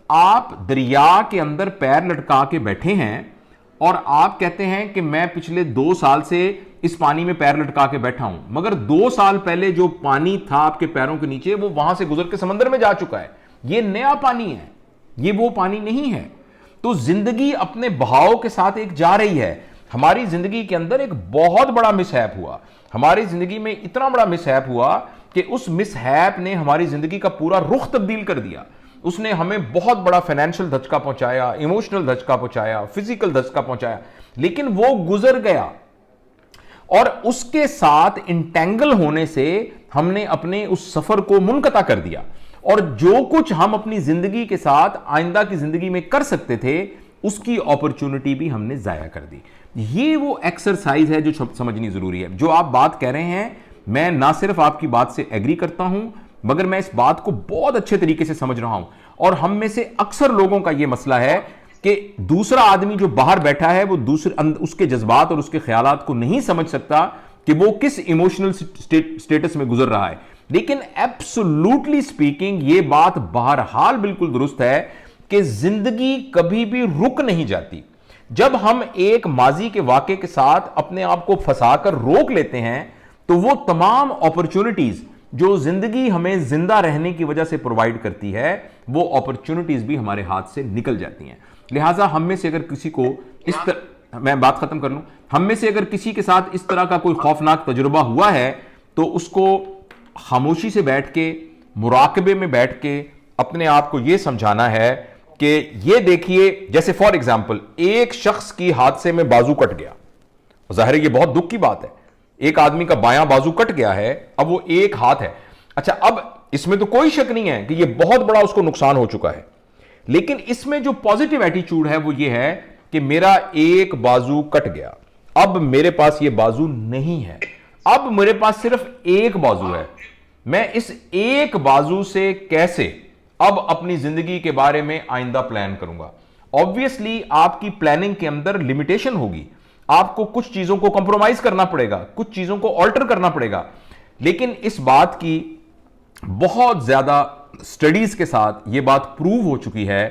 आप दरिया के अंदर पैर लटका के बैठे हैं और आप कहते हैं कि मैं पिछले 2 साल से इस पानी में पैर लटका के बैठा हूं, मगर 2 साल पहले जो पानी था आपके पैरों के नीचे, वो वहां से गुजर के समंदर में जा चुका है। ये नया पानी है, ये वो पानी नहीं है। तो जिंदगी अपने बहाव के साथ एक जा रही है। हमारी जिंदगी के अंदर एक बहुत बड़ा मिसहैप हुआ, हमारी जिंदगी में इतना बड़ा मिसहैप हुआ कि उस मिसहैप ने हमारी जिंदगी का पूरा रुख तब्दील कर दिया। उसने हमें बहुत बड़ा फाइनेंशियल धचका पहुंचाया, इमोशनल धचका पहुंचाया, फिजिकल धचका पहुंचाया, लेकिन वो गुजर गया। और उसके साथ इंटेंगल होने से हमने अपने उस सफर को मुनकता कर दिया, और जो कुछ हम अपनी जिंदगी के साथ आइंदा की जिंदगी में कर सकते थे, उसकी अपॉर्चुनिटी भी हमने जाया कर दी। ये वो एक्सरसाइज है जो समझनी जरूरी है। जो आप बात कह रहे हैं, मैं ना सिर्फ आपकी बात से एग्री करता हूं, मगर मैं इस बात को बहुत अच्छे तरीके से समझ रहा हूं। और हम में से अक्सर लोगों का यह मसला है कि दूसरा आदमी जो बाहर बैठा है, वो उसके जज्बात और उसके ख्यालात को नहीं समझ सकता कि वो किस इमोशनल स्टेटस में गुजर रहा है। लेकिन एब्सोल्युटली स्पीकिंग, ये बात बहरहाल बिल्कुल दुरुस्त है कि जिंदगी कभी भी रुक नहीं जाती। जब हम एक माजी के वाक़े के साथ अपने आप को फंसाकर रोक लेते हैं, तो वो तमाम अपॉर्चुनिटीज जो जिंदगी हमें जिंदा रहने की वजह से प्रोवाइड करती है, वो अपॉर्चुनिटीज भी हमारे हाथ से निकल जाती हैं। लिहाजा हम में से अगर किसी को इस तरह, मैं बात खत्म कर लूं, हम में से अगर किसी के साथ इस तरह का कोई खौफनाक तजुर्बा हुआ है, तो उसको खामोशी से बैठ के, मुराकबे में बैठ के अपने आप को यह समझाना है कि ये देखिए, जैसे फॉर एग्जाम्पल एक शख्स की हादसे में बाजू कट गया, जाहिर है ये बहुत दुख की बात है, एक आदमी का बायां बाजू कट गया है, अब वो एक हाथ है। अच्छा, अब इसमें तो कोई शक नहीं है कि ये बहुत बड़ा उसको नुकसान हो चुका है, लेकिन इसमें जो पॉजिटिव एटीट्यूड है वो ये है कि मेरा एक बाजू कट गया, अब मेरे पास ये बाजू नहीं है, अब मेरे पास सिर्फ एक बाजू है। मैं इस एक बाजू से कैसे अब अपनी जिंदगी के बारे में आइंदा प्लान करूंगा। ऑब्वियसली आपकी प्लानिंग के अंदर लिमिटेशन होगी, आपको कुछ चीजों को कंप्रोमाइज करना पड़ेगा, कुछ चीजों को ऑल्टर करना पड़ेगा, लेकिन इस बात की बहुत ज्यादा स्टडीज के साथ यह बात प्रूव हो चुकी है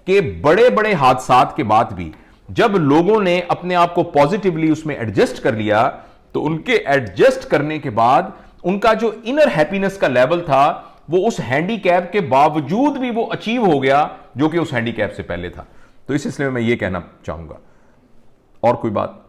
कि बड़े बड़े हादसात के बाद भी जब लोगों ने अपने आप को पॉजिटिवली उसमें एडजस्ट कर लिया, तो उनके एडजस्ट करने के बाद उनका जो इनर हैप्पीनेस का लेवल था, वो उस हैंडीकैप के बावजूद भी वो अचीव हो गया जो कि उस हैंडीकैप से पहले था। तो इस सिलसिले में मैं ये कहना चाहूंगा। और कोई बात?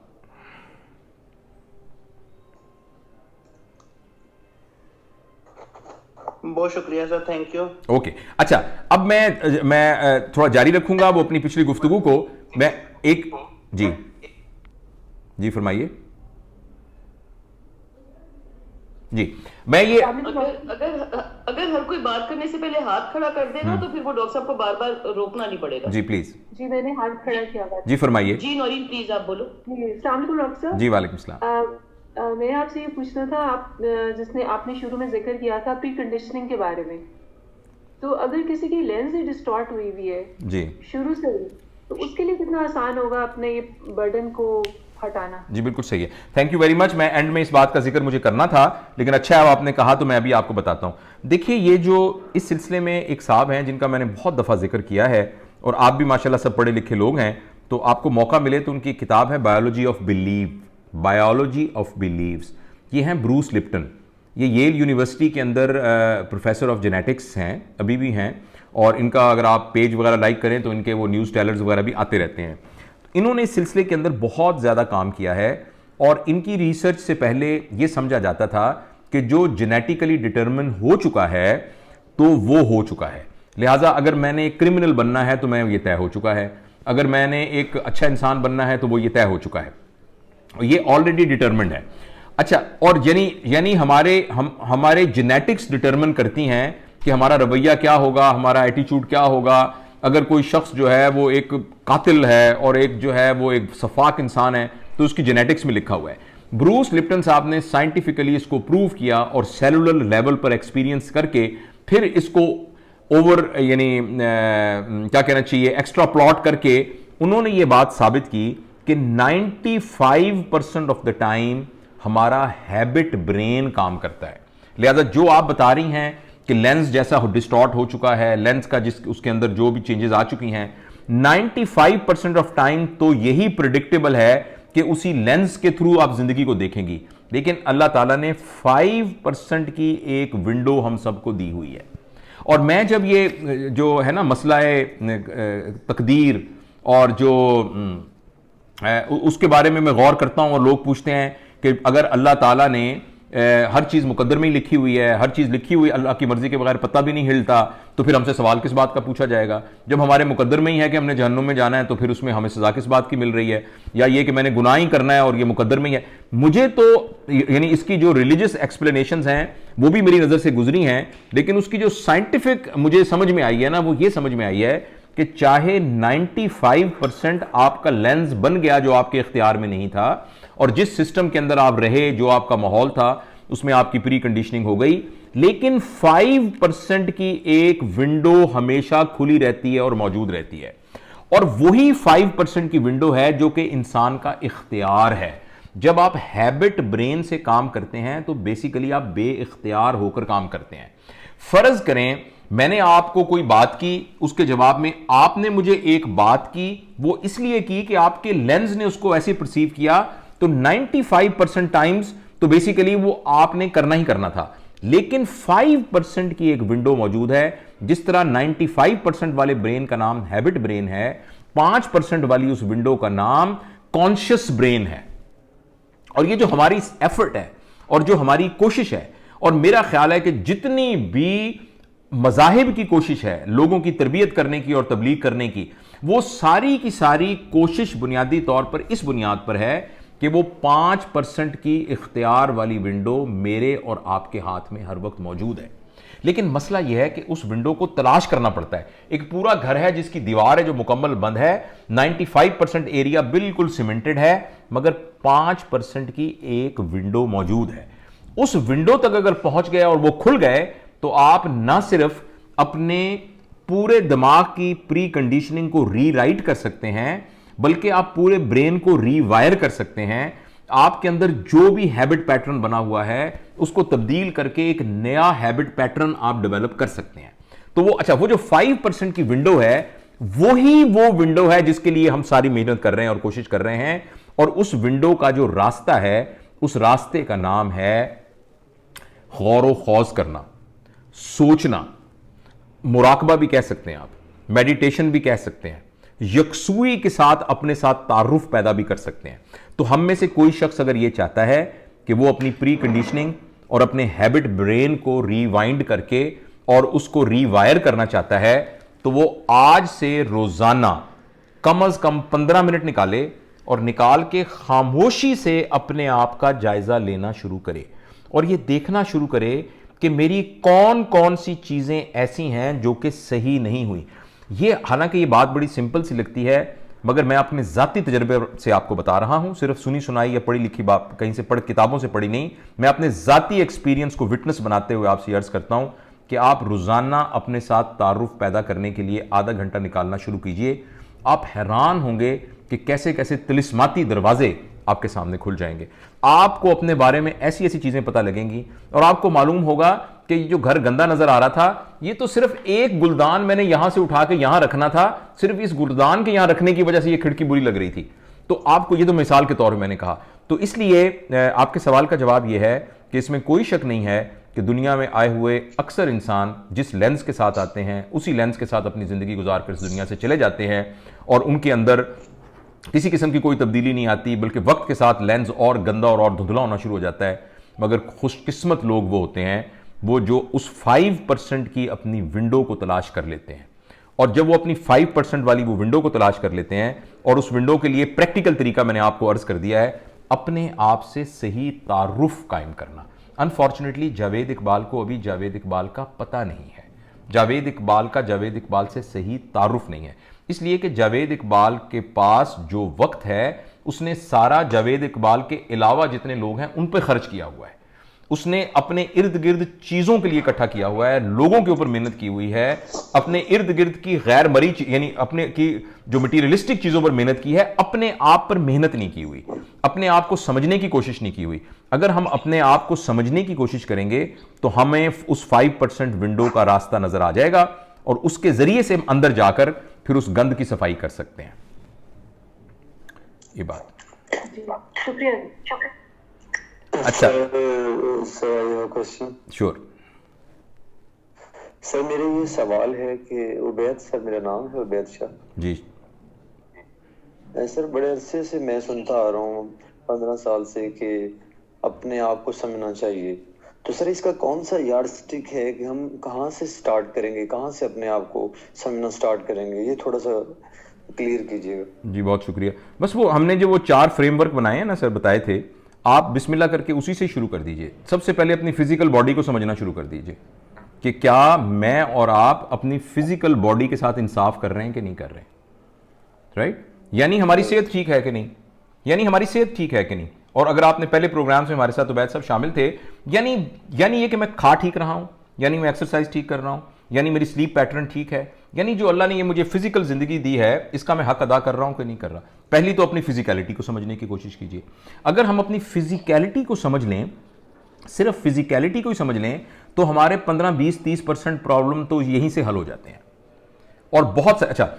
बहुत शुक्रिया सर, थैंक यू। ओके, अच्छा, अब मैं थोड़ा जारी रखूंगा वो अपनी पिछली गुफ्तगू को। मैं एक जी फरमाइए। जी, मैं ये अगर हर कोई बात करने से पहले हाथ खड़ा कर दे ना, तो फिर वो डॉक्टर साहब को बार बार रोकना नहीं पड़ेगा। जी प्लीज। जी मैंने हाथ खड़ा किया। जी फरमाइए। जी नौरीन प्लीज आप बोलो। अस्सलाम वालेकुम डॉक्टर साहब। जी वालेकुम सलाम। मैं आपसे ये पूछना था, आप जिसने आपने शुरू में जिक्र किया था प्री कंडीशनिंग के बारे में, तो अगर किसी की लेंस ही डिस्टॉर्ट हुई हुई है जी शुरू से ही, तो उसके लिए कितना आसान होगा अपने ये बर्डन को हटाना? जी बिल्कुल सही है, थैंक यू वेरी मच। मैं एंड में इस बात का जिक्र मुझे करना था, लेकिन अच्छा है आपने कहा, तो मैं अभी आपको बताता हूं। देखिए, ये जो इस सिलसिले में एक साहब हैं जिनका मैंने बहुत दफ़ा जिक्र किया है, और आप भी माशाल्लाह सब पढ़े लिखे लोग हैं, तो आपको मौका मिले तो उनकी किताब है biology of believe, biology of believes. ये हैं ब्रूस लिप्टन, ये येल यूनिवर्सिटी के अंदर प्रोफेसर ऑफ जेनेटिक्स हैं, अभी भी हैं, और इनका अगर आप पेज वगैरह लाइक करें तो इनके वो न्यूज़ टेलर्स वगैरह भी आते रहते हैं। इन्होंने इस सिलसिले के अंदर बहुत ज़्यादा काम किया है, और इनकी रिसर्च से पहले ये समझा जाता था कि जो जेनेटिकली डिटर्मिन हो चुका है तो वो हो चुका है, लिहाजा अगर मैंने एक क्रिमिनल बनना है तो मैं ये तय हो चुका है, अगर मैंने एक अच्छा इंसान बनना है तो वो ये तय हो चुका है, ये ऑलरेडी डिटर्मिन्ड है। अच्छा, और यानी हमारे जेनेटिक्स डिटरमिन करती हैं कि हमारा रवैया क्या होगा, हमारा एटीट्यूड क्या होगा। अगर कोई शख्स जो है वो एक कातिल है और एक जो है वो एक सफाक इंसान है, तो उसकी जेनेटिक्स में लिखा हुआ है। ब्रूस लिप्टन साहब ने साइंटिफिकली इसको प्रूव किया और सेलुलर लेवल पर एक्सपीरियंस करके फिर इसको ओवर यानी क्या कहना चाहिए एक्स्ट्रा प्लॉट करके उन्होंने ये बात साबित की कि 95% ऑफ द टाइम हमारा हैबिट ब्रेन काम करता है। लिहाजा जो आप बता रही हैं कि लेंस जैसा डिस्टॉर्ट हो चुका है, लेंस का जिस उसके अंदर जो भी चेंजेस आ चुकी हैं, 95% ऑफ टाइम तो यही प्रिडिक्टेबल है कि उसी लेंस के थ्रू आप जिंदगी को देखेंगी। लेकिन अल्लाह ताला ने 5% की एक विंडो हम सबको दी हुई है। और मैं जब ये जो है ना मसला तकदीर और जो उसके बारे में मैं गौर करता हूं और लोग पूछते हैं कि अगर अल्लाह ताला ने हर चीज़ मुकद्दर में ही लिखी हुई है, हर चीज़ लिखी हुई अल्लाह की मर्जी के बगैर पता भी नहीं हिलता, तो फिर हमसे सवाल किस बात का पूछा जाएगा? जब हमारे मुकद्दर में ही है कि हमने जहन्नुम में जाना है, तो फिर उसमें हमें सजा किस बात की मिल रही है? या ये कि मैंने गुनाह ही करना है और ये मुकद्दर में ही है। मुझे तो यानी इसकी जो रिलीजियस एक्सप्लेनेशंस हैं वो भी मेरी नज़र से गुजरी हैं, लेकिन उसकी जो साइंटिफिक मुझे समझ में आई है ना, वो ये समझ में आई है कि चाहे 95% आपका लेंस बन गया जो आपके इख्तियार में नहीं था, और जिस सिस्टम के अंदर आप रहे, जो आपका माहौल था, उसमें आपकी प्री कंडीशनिंग हो गई, लेकिन 5% की एक विंडो हमेशा खुली रहती है और मौजूद रहती है। और वही 5% की विंडो है जो कि इंसान का इख्तियार है। जब आप हैबिट ब्रेन से काम करते हैं तो बेसिकली आप बेइख्तियार होकर काम करते हैं। फर्ज करें मैंने आपको कोई बात की, उसके जवाब में आपने मुझे एक बात की, वो इसलिए की कि आपके लेंस ने उसको ऐसे परसीव किया, तो 95% टाइम्स तो बेसिकली वो आपने करना ही करना था। लेकिन 5% की एक विंडो मौजूद है। जिस तरह 95% वाले ब्रेन का नाम हैबिट ब्रेन है, 5% वाली उस विंडो का नाम कॉन्शियस ब्रेन है। और ये जो हमारी एफर्ट है और जो हमारी कोशिश है, और मेरा ख्याल है कि जितनी भी मज़ाहिब की कोशिश है लोगों की तरबियत करने की और तबलीग करने की, वो सारी की सारी कोशिश बुनियादी तौर पर इस बुनियाद पर है कि वो 5% की इख्तियार वाली विंडो मेरे और आपके हाथ में हर वक्त मौजूद है। लेकिन मसला यह है कि उस विंडो को तलाश करना पड़ता है। एक पूरा घर है जिसकी दीवार है जो मुकम्मल बंद है, 95% एरिया बिल्कुल सीमेंटेड है, मगर 5% की एक विंडो मौजूद है। उस विंडो तक अगर पहुंच गए और वो खुल गए, तो आप ना सिर्फ अपने पूरे दिमाग की प्री कंडीशनिंग को रीराइट कर सकते हैं, बल्कि आप पूरे ब्रेन को रीवायर कर सकते हैं। आपके अंदर जो भी हैबिट पैटर्न बना हुआ है उसको तब्दील करके एक नया हैबिट पैटर्न आप डेवलप कर सकते हैं। तो वो जो 5% की विंडो है, वो विंडो है जिसके लिए हम सारी मेहनत कर रहे हैं और कोशिश कर रहे हैं। और उस विंडो का जो रास्ता है, उस रास्ते का नाम है गौर व खौज करना, सोचना, मुराकबा भी कह सकते हैं आप, मेडिटेशन भी कह सकते हैं, यकसुई के साथ अपने साथ तारुफ पैदा भी कर सकते हैं। तो हम में से कोई शख्स अगर यह चाहता है कि वो अपनी प्री कंडीशनिंग और अपने हैबिट ब्रेन को रीवाइंड करके और उसको रीवायर करना चाहता है, तो वो आज से रोजाना कम से कम 15 मिनट निकाले और निकाल के खामोशी से अपने आप का जायजा लेना शुरू करे और ये देखना शुरू करे कि मेरी कौन कौन सी चीजें ऐसी हैं जो कि सही नहीं हुई। ये हालांकि ये बात बड़ी सिंपल सी लगती है, मगर मैं अपने ज़ाती तजर्बे से आपको बता रहा हूं, सिर्फ सुनी सुनाई या पढ़ी लिखी बात कहीं से किताबों से पढ़ी नहीं। मैं अपने ज़ाती एक्सपीरियंस को विटनेस बनाते हुए आपसे अर्ज करता हूं कि आप रोज़ाना अपने साथ तारुफ पैदा करने के लिए आधा घंटा निकालना शुरू कीजिए। आप हैरान होंगे कि कैसे कैसे तिलिस्माती दरवाजे आपके सामने खुल जाएंगे। आपको अपने बारे में ऐसी ऐसी चीज़ें पता लगेंगी और आपको मालूम होगा कि जो घर गंदा नजर आ रहा था, ये तो सिर्फ एक गुलदान मैंने यहां से उठा के यहां रखना था, सिर्फ इस गुलदान के यहां रखने की वजह से ये खिड़की बुरी लग रही थी। तो आपको ये तो मिसाल के तौर पर मैंने कहा। तो इसलिए आपके सवाल का जवाब यह है कि इसमें कोई शक नहीं है कि दुनिया में आए हुए अक्सर इंसान जिस लेंस के साथ आते हैं उसी लेंस के साथ अपनी ज़िंदगी गुजार कर इस दुनिया से चले जाते हैं और उनके अंदर किसी किस्म की कोई तब्दीली नहीं आती, बल्कि वक्त के साथ लेंस और गंदा और धुंधला होना शुरू हो जाता है। मगर खुशकिस्मत लोग वो होते हैं वो जो उस 5% की अपनी विंडो को तलाश कर लेते हैं। और जब वो अपनी 5% वाली वो विंडो को तलाश कर लेते हैं और उस विंडो के लिए प्रैक्टिकल तरीका मैंने आपको अर्ज कर दिया है, अपने आप से सही तारुफ कायम करना। अनफॉर्चुनेटली जावेद इकबाल को अभी जावेद इकबाल का पता नहीं है, जावेद इकबाल का जावेद इकबाल से सही तारुफ नहीं है, इसलिए कि जावेद इकबाल के पास जो वक्त है उसने सारा जावेद इकबाल के अलावा जितने लोग हैं उन पर खर्च किया हुआ है। उसने अपने इर्द गिर्द चीज़ों के लिए इकट्ठा किया हुआ है, लोगों के ऊपर मेहनत की हुई है, अपने इर्द गिर्द की गैर मरी यानी अपने की जो मटीरियलिस्टिक चीज़ों पर मेहनत की है, अपने आप पर मेहनत नहीं की हुई, अपने आप को समझने की कोशिश नहीं की हुई। अगर हम अपने आप को समझने की कोशिश करेंगे तो हमें उस 5% विंडो का रास्ता नजर आ जाएगा और उसके जरिए से हम अंदर जाकर फिर उस गंद की सफाई कर सकते हैं। ये बात। शुक्रिया। अच्छा सर, क्वेश्चन। श्योर सर, मेरा ये सवाल है कि उबैद सर, मेरा नाम है उबैद शाह जी। सर, बड़े अरसे से मैं सुनता आ रहा हूँ 15 साल से कि अपने आप को समझना चाहिए। तो सर, इसका कौन सा यार्डस्टिक है कि हम कहाँ से स्टार्ट करेंगे, कहाँ से अपने आप को समझना स्टार्ट करेंगे, ये थोड़ा सा क्लियर कीजिएगा। जी बहुत शुक्रिया। बस वो हमने जो वो 4 फ्रेमवर्क बनाए हैं ना सर, बताए थे, आप बिस्मिल्लाह करके उसी से शुरू कर दीजिए। सबसे पहले अपनी फिजिकल बॉडी को समझना शुरू कर दीजिए कि क्या मैं और आप अपनी फिजिकल बॉडी के साथ इंसाफ कर रहे हैं कि नहीं कर रहे हैं, राइट? यानी हमारी सेहत ठीक है कि नहीं, यानी हमारी सेहत ठीक है कि नहीं। और अगर आपने पहले प्रोग्राम्स में हमारे साथ उबैद साहब शामिल थे, यानी ये कि मैं खा ठीक रहा हूं, यानी मैं एक्सरसाइज ठीक कर रहा हूं, यानी मेरी स्लीप पैटर्न ठीक है, यानी जो अल्लाह ने ये मुझे फिजिकल जिंदगी दी है इसका मैं हक अदा कर रहा हूं कि नहीं कर रहा। पहली तो अपनी फिजिकलिटी को समझने की कोशिश कीजिए। अगर हम अपनी फिजिकलिटी को समझ लें, सिर्फ फिजिकलिटी को ही समझ लें, तो हमारे 15, 20, 30% प्रॉब्लम तो यहीं से हल हो जाते हैं। और बहुत अच्छा,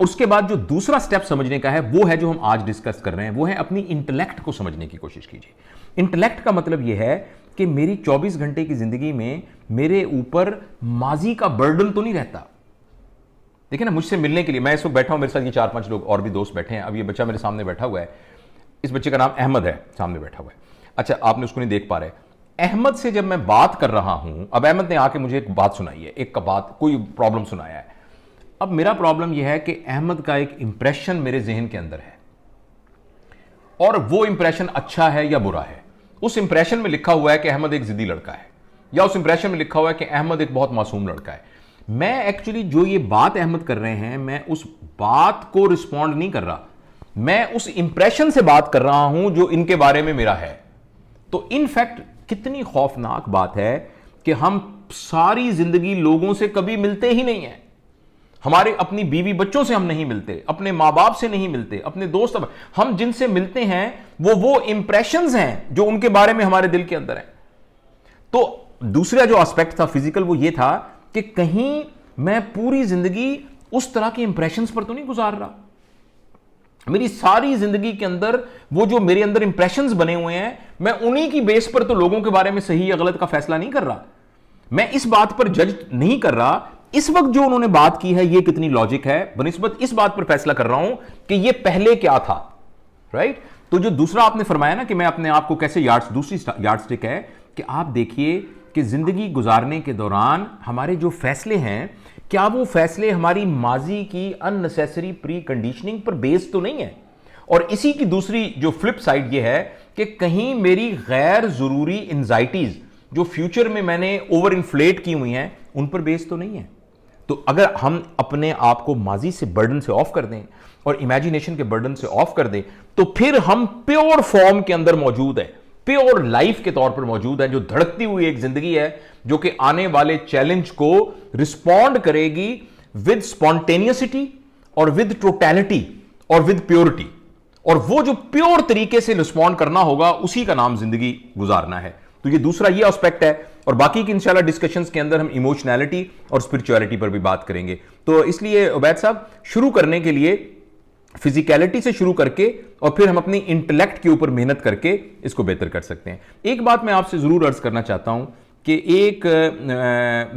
उसके बाद जो दूसरा स्टेप समझने का है वो है जो हम आज डिस्कस कर रहे हैं, वो है अपनी इंटेलेक्ट को समझने की कोशिश कीजिए। इंटेलेक्ट का मतलब यह है कि मेरी 24 घंटे की जिंदगी में मेरे ऊपर माजी का बर्डन तो नहीं रहता। देखिए ना, मुझसे मिलने के लिए मैं इस वक्त बैठा हूं, मेरे साथ ये 4-5 लोग और भी दोस्त बैठे हैं। अब ये बच्चा मेरे सामने बैठा हुआ है, इस बच्चे का नाम अहमद है, सामने बैठा हुआ है। अच्छा, आपने उसको नहीं देख पा रहे। अहमद से जब मैं बात कर रहा हूं, अब अहमद ने आके मुझे एक बात सुनाई है, एक बात, कोई प्रॉब्लम सुनाया है। अब मेरा प्रॉब्लम यह है कि अहमद का एक इंप्रेशन मेरे जहन के अंदर है और वो इंप्रेशन अच्छा है या बुरा है। उस इंप्रेशन में लिखा हुआ है कि अहमद एक जिद्दी लड़का है, या उस इंप्रेशन में लिखा हुआ है कि अहमद एक बहुत मासूम लड़का है। मैं एक्चुअली जो ये बात अहमद कर रहे हैं, मैं उस बात को रिस्पॉन्ड नहीं कर रहा, मैं उस इंप्रेशन से बात कर रहा हूं जो इनके बारे में मेरा है। तो इनफैक्ट कितनी खौफनाक बात है कि हम सारी जिंदगी लोगों से कभी मिलते ही नहीं है। हमारे अपनी बीवी बच्चों से हम नहीं मिलते, अपने मां बाप से नहीं मिलते, अपने दोस्त, हम जिनसे मिलते हैं वो इंप्रेशंस हैं जो उनके बारे में हमारे दिल के अंदर है। तो दूसरा जो एस्पेक्ट था फिजिकल, वो ये था कि कहीं मैं पूरी जिंदगी उस तरह के इंप्रेशंस पर तो नहीं गुजार रहा। मेरी सारी जिंदगी के अंदर वो जो मेरे अंदर इंप्रेशंस बने हुए हैं, मैं उन्हीं की बेस पर तो लोगों के बारे में सही या गलत का फैसला नहीं कर रहा। मैं इस बात पर जज नहीं कर रहा इस वक्त जो उन्होंने बात की है ये कितनी लॉजिक है, बनिस्बत इस बात पर फैसला कर रहा हूं कि ये पहले क्या था, राइट? तो जो दूसरा आपने फरमाया ना कि मैं अपने आप को कैसे दूसरी यार्डस्टिक है कि आप देखिए कि जिंदगी गुजारने के दौरान हमारे जो फैसले हैं, क्या वो फैसले हमारी माजी की अननेसेसरी प्री कंडीशनिंग पर बेस्ड तो नहीं है। और इसी की दूसरी जो फ्लिप साइड ये है कि कहीं मेरी गैर जरूरी एंजाइटीज जो फ्यूचर में मैंने ओवर इन्फ्लेट की हुई हैं उन पर बेस्ड तो नहीं है। तो अगर हम अपने आप को माजी से बर्डन से ऑफ कर दें और इमेजिनेशन के बर्डन से ऑफ कर दें, तो फिर हम प्योर फॉर्म के अंदर मौजूद है, प्योर लाइफ के तौर पर मौजूद है, जो धड़कती हुई एक जिंदगी है जो कि आने वाले चैलेंज को रिस्पॉन्ड करेगी विद स्पॉन्टेनियसिटी और विद टोटैलिटी और विद प्योरिटी। और वो जो प्योर तरीके से रिस्पॉन्ड करना होगा उसी का नाम जिंदगी गुजारना है। तो ये दूसरा ये एस्पेक्ट है। और बाकी की इंशाल्लाह डिस्कशंस के अंदर हम इमोशनैलिटी और स्पिरिचुअलिटी पर भी बात करेंगे। तो इसलिए उबैद साहब, शुरू करने के लिए फिजिकलिटी से शुरू करके और फिर हम अपनी इंटेलेक्ट के ऊपर मेहनत करके इसको बेहतर कर सकते हैं। एक बात मैं आपसे जरूर अर्ज करना चाहता हूं कि एक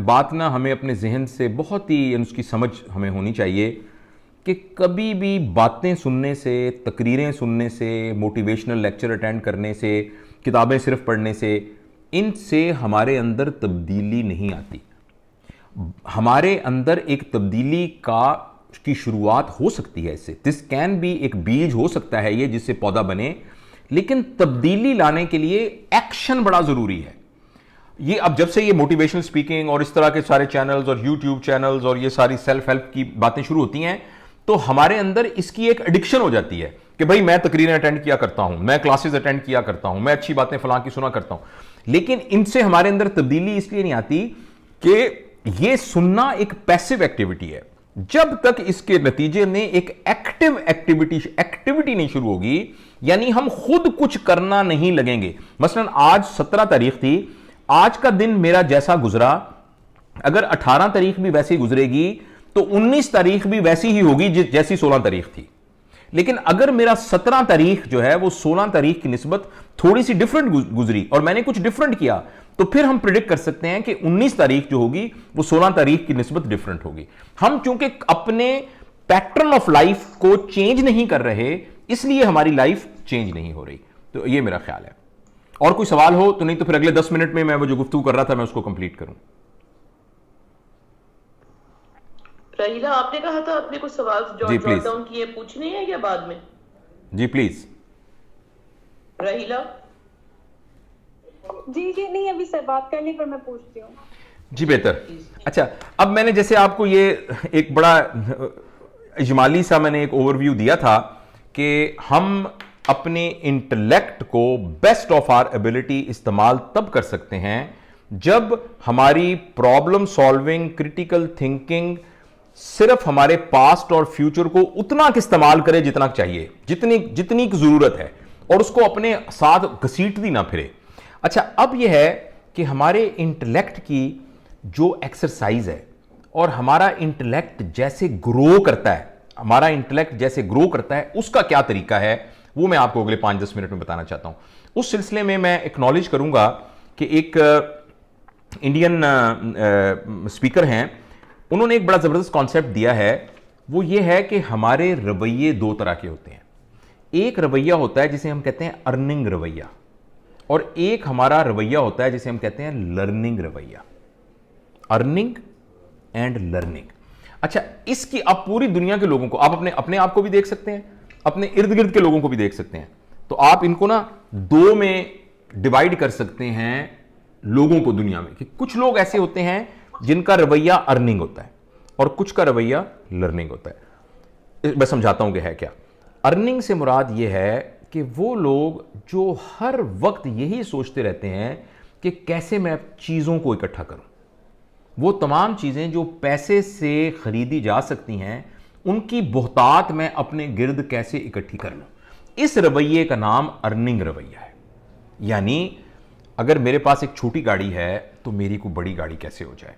बात ना हमें अपने जहन से बहुत ही उसकी समझ हमें होनी चाहिए कि कभी भी बातें सुनने से, तकरीरें सुनने से, मोटिवेशनल लेक्चर अटेंड करने से, किताबें सिर्फ पढ़ने से, इनसे हमारे अंदर तब्दीली नहीं आती। हमारे अंदर एक तब्दीली की शुरुआत हो सकती है इससे, दिस कैन बी, एक बीज हो सकता है ये जिससे पौधा बने, लेकिन तब्दीली लाने के लिए एक्शन बड़ा जरूरी है। ये अब जब से ये मोटिवेशनल स्पीकिंग और इस तरह के सारे चैनल्स और यूट्यूब चैनल्स और ये सारी सेल्फ हेल्प की बातें शुरू होती हैं, तो हमारे अंदर इसकी एक एडिक्शन हो जाती है कि भाई मैं तकरीरें अटेंड किया करता हूं, मैं क्लासेस अटेंड किया करता हूं, मैं अच्छी बातें फलां की सुना करता हूं। लेकिन इनसे हमारे अंदर तब्दीली इसलिए नहीं आती कि ये सुनना एक पैसिव एक्टिविटी है। जब तक इसके नतीजे में एक एक्टिव एक्टिविटी नहीं शुरू होगी, यानी हम खुद कुछ करना नहीं लगेंगे। मसलन आज 17 तारीख थी, आज का दिन मेरा जैसा गुजरा, अगर 18 तारीख भी वैसी गुजरेगी तो 19 तारीख भी वैसी ही होगी जैसी 16 तारीख थी। लेकिन अगर मेरा 17 तारीख जो है वो 16 तारीख की निस्बत थोड़ी सी डिफरेंट गुजरी और मैंने कुछ डिफरेंट किया, तो फिर हम प्रिडिक्ट कर सकते हैं कि 19 तारीख जो होगी वो 16 तारीख की निस्बत डिफरेंट होगी। हम चूंकि अपने पैटर्न ऑफ लाइफ को चेंज नहीं कर रहे, इसलिए हमारी लाइफ चेंज नहीं हो रही। तो ये मेरा ख्याल है। और कोई सवाल हो तो, नहीं तो फिर अगले 10 मिनट में मैं वो जो गुफ्तगू कर रहा था मैं उसको कंप्लीट करूं। रहीला, आपने कहा था अपने कुछ सवाल जॉट डाउन किए, पूछने हैं या बाद में? जी प्लीज। रहीला जी नहीं, अभी से बात करने पर मैं पूछती हूँ। जी बेहतर। अच्छा, अब मैंने जैसे आपको ये एक बड़ा इजमाली सा मैंने एक ओवरव्यू दिया था कि हम अपने इंटेलेक्ट को बेस्ट ऑफ आवर एबिलिटी इस्तेमाल तब कर सकते हैं जब हमारी प्रॉब्लम सॉल्विंग, क्रिटिकल थिंकिंग सिर्फ हमारे पास्ट और फ्यूचर को उतना इस्तेमाल करे जितना चाहिए, जितनी की जरूरत है, और उसको अपने साथ घसीटती ना फिरे। अच्छा, अब यह है कि हमारे इंटेलेक्ट की जो एक्सरसाइज है और हमारा इंटेलेक्ट जैसे ग्रो करता है, उसका क्या तरीका है, वो मैं आपको अगले 5-10 मिनट में बताना चाहता हूं। उस सिलसिले में मैं एक्नॉलेज करूंगा कि एक इंडियन स्पीकर हैं, उन्होंने एक बड़ा जबरदस्त कॉन्सेप्ट दिया है। वो ये है कि हमारे रवैये 2 तरह के होते हैं। एक रवैया होता है जिसे हम कहते हैं अर्निंग रवैया, और एक हमारा रवैया होता है जिसे हम कहते हैं लर्निंग रवैया। Earning and learning. अच्छा, इसकी आप पूरी दुनिया के लोगों को, आप अपने आप को भी देख सकते हैं, अपने इर्द गिर्द के लोगों को भी देख सकते हैं। तो आप इनको ना 2 में डिवाइड कर सकते हैं लोगों को दुनिया में, कि कुछ लोग ऐसे होते हैं जिनका रवैया अर्निंग होता है और कुछ का रवैया लर्निंग होता है। मैं समझाता हूं कि है क्या। अर्निंग से मुराद यह है कि वो लोग जो हर वक्त यही सोचते रहते हैं कि कैसे मैं चीजों को इकट्ठा करूं, वो तमाम चीजें जो पैसे से खरीदी जा सकती हैं उनकी बहुतात मैं अपने गिर्द कैसे इकट्ठी कर लूं, इस रवैये का नाम अर्निंग रवैया है। यानी अगर मेरे पास एक छोटी गाड़ी है तो मेरी को बड़ी गाड़ी कैसे हो जाए,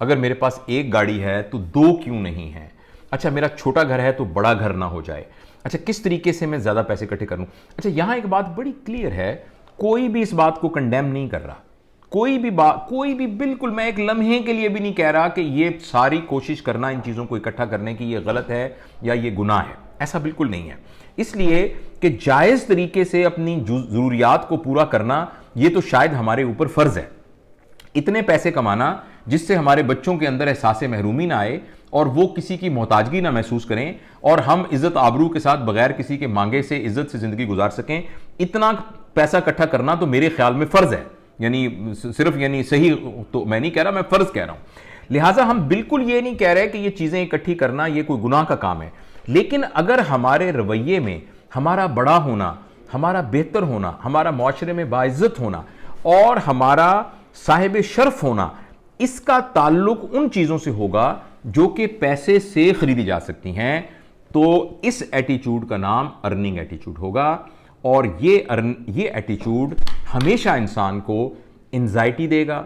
अगर मेरे पास एक गाड़ी है तो 2 क्यों नहीं है, अच्छा मेरा छोटा घर है तो बड़ा घर ना हो जाए, अच्छा किस तरीके से मैं ज्यादा पैसे इकट्ठे कर लूं। अच्छा, यहां एक बात बड़ी क्लियर है, कोई भी इस बात को कंडेम नहीं कर रहा, कोई भी बिल्कुल, मैं एक लम्हे के लिए भी नहीं कह रहा कि ये सारी कोशिश करना इन चीजों को इकट्ठा करने की ये गलत है या ये गुनाह है, ऐसा बिल्कुल नहीं है। इसलिए कि जायज तरीके से अपनी जरूरियात को पूरा करना ये तो शायद हमारे ऊपर फर्ज है। इतने पैसे कमाना जिससे हमारे बच्चों के अंदर एहसास महरूमी ना आए और वो किसी की मोहताजगी ना महसूस करें और हम इज्जत आबरू के साथ बगैर किसी के मांगे से इज्जत से जिंदगी गुजार सकें, इतना पैसा इकट्ठा करना तो मेरे ख्याल में फर्ज है। यानी सिर्फ सही तो मैं नहीं कह रहा, मैं फर्ज कह रहा हूं। लिहाजा हम बिल्कुल ये नहीं कह रहे कि ये चीजें इकट्ठी करना ये कोई गुनाह का काम है, लेकिन अगर हमारे रवैये में हमारा बड़ा होना, हमारा बेहतर होना, हमारा मुआशरे में बाइज्जत होना और हमारा साहिब शर्फ होना, इसका ताल्लुक उन चीजों से होगा जो कि पैसे से खरीदी जा सकती हैं, तो इस एटीट्यूड का नाम अर्निंग एटीट्यूड होगा। और ये एटीट्यूड हमेशा इंसान को एंजाइटी देगा,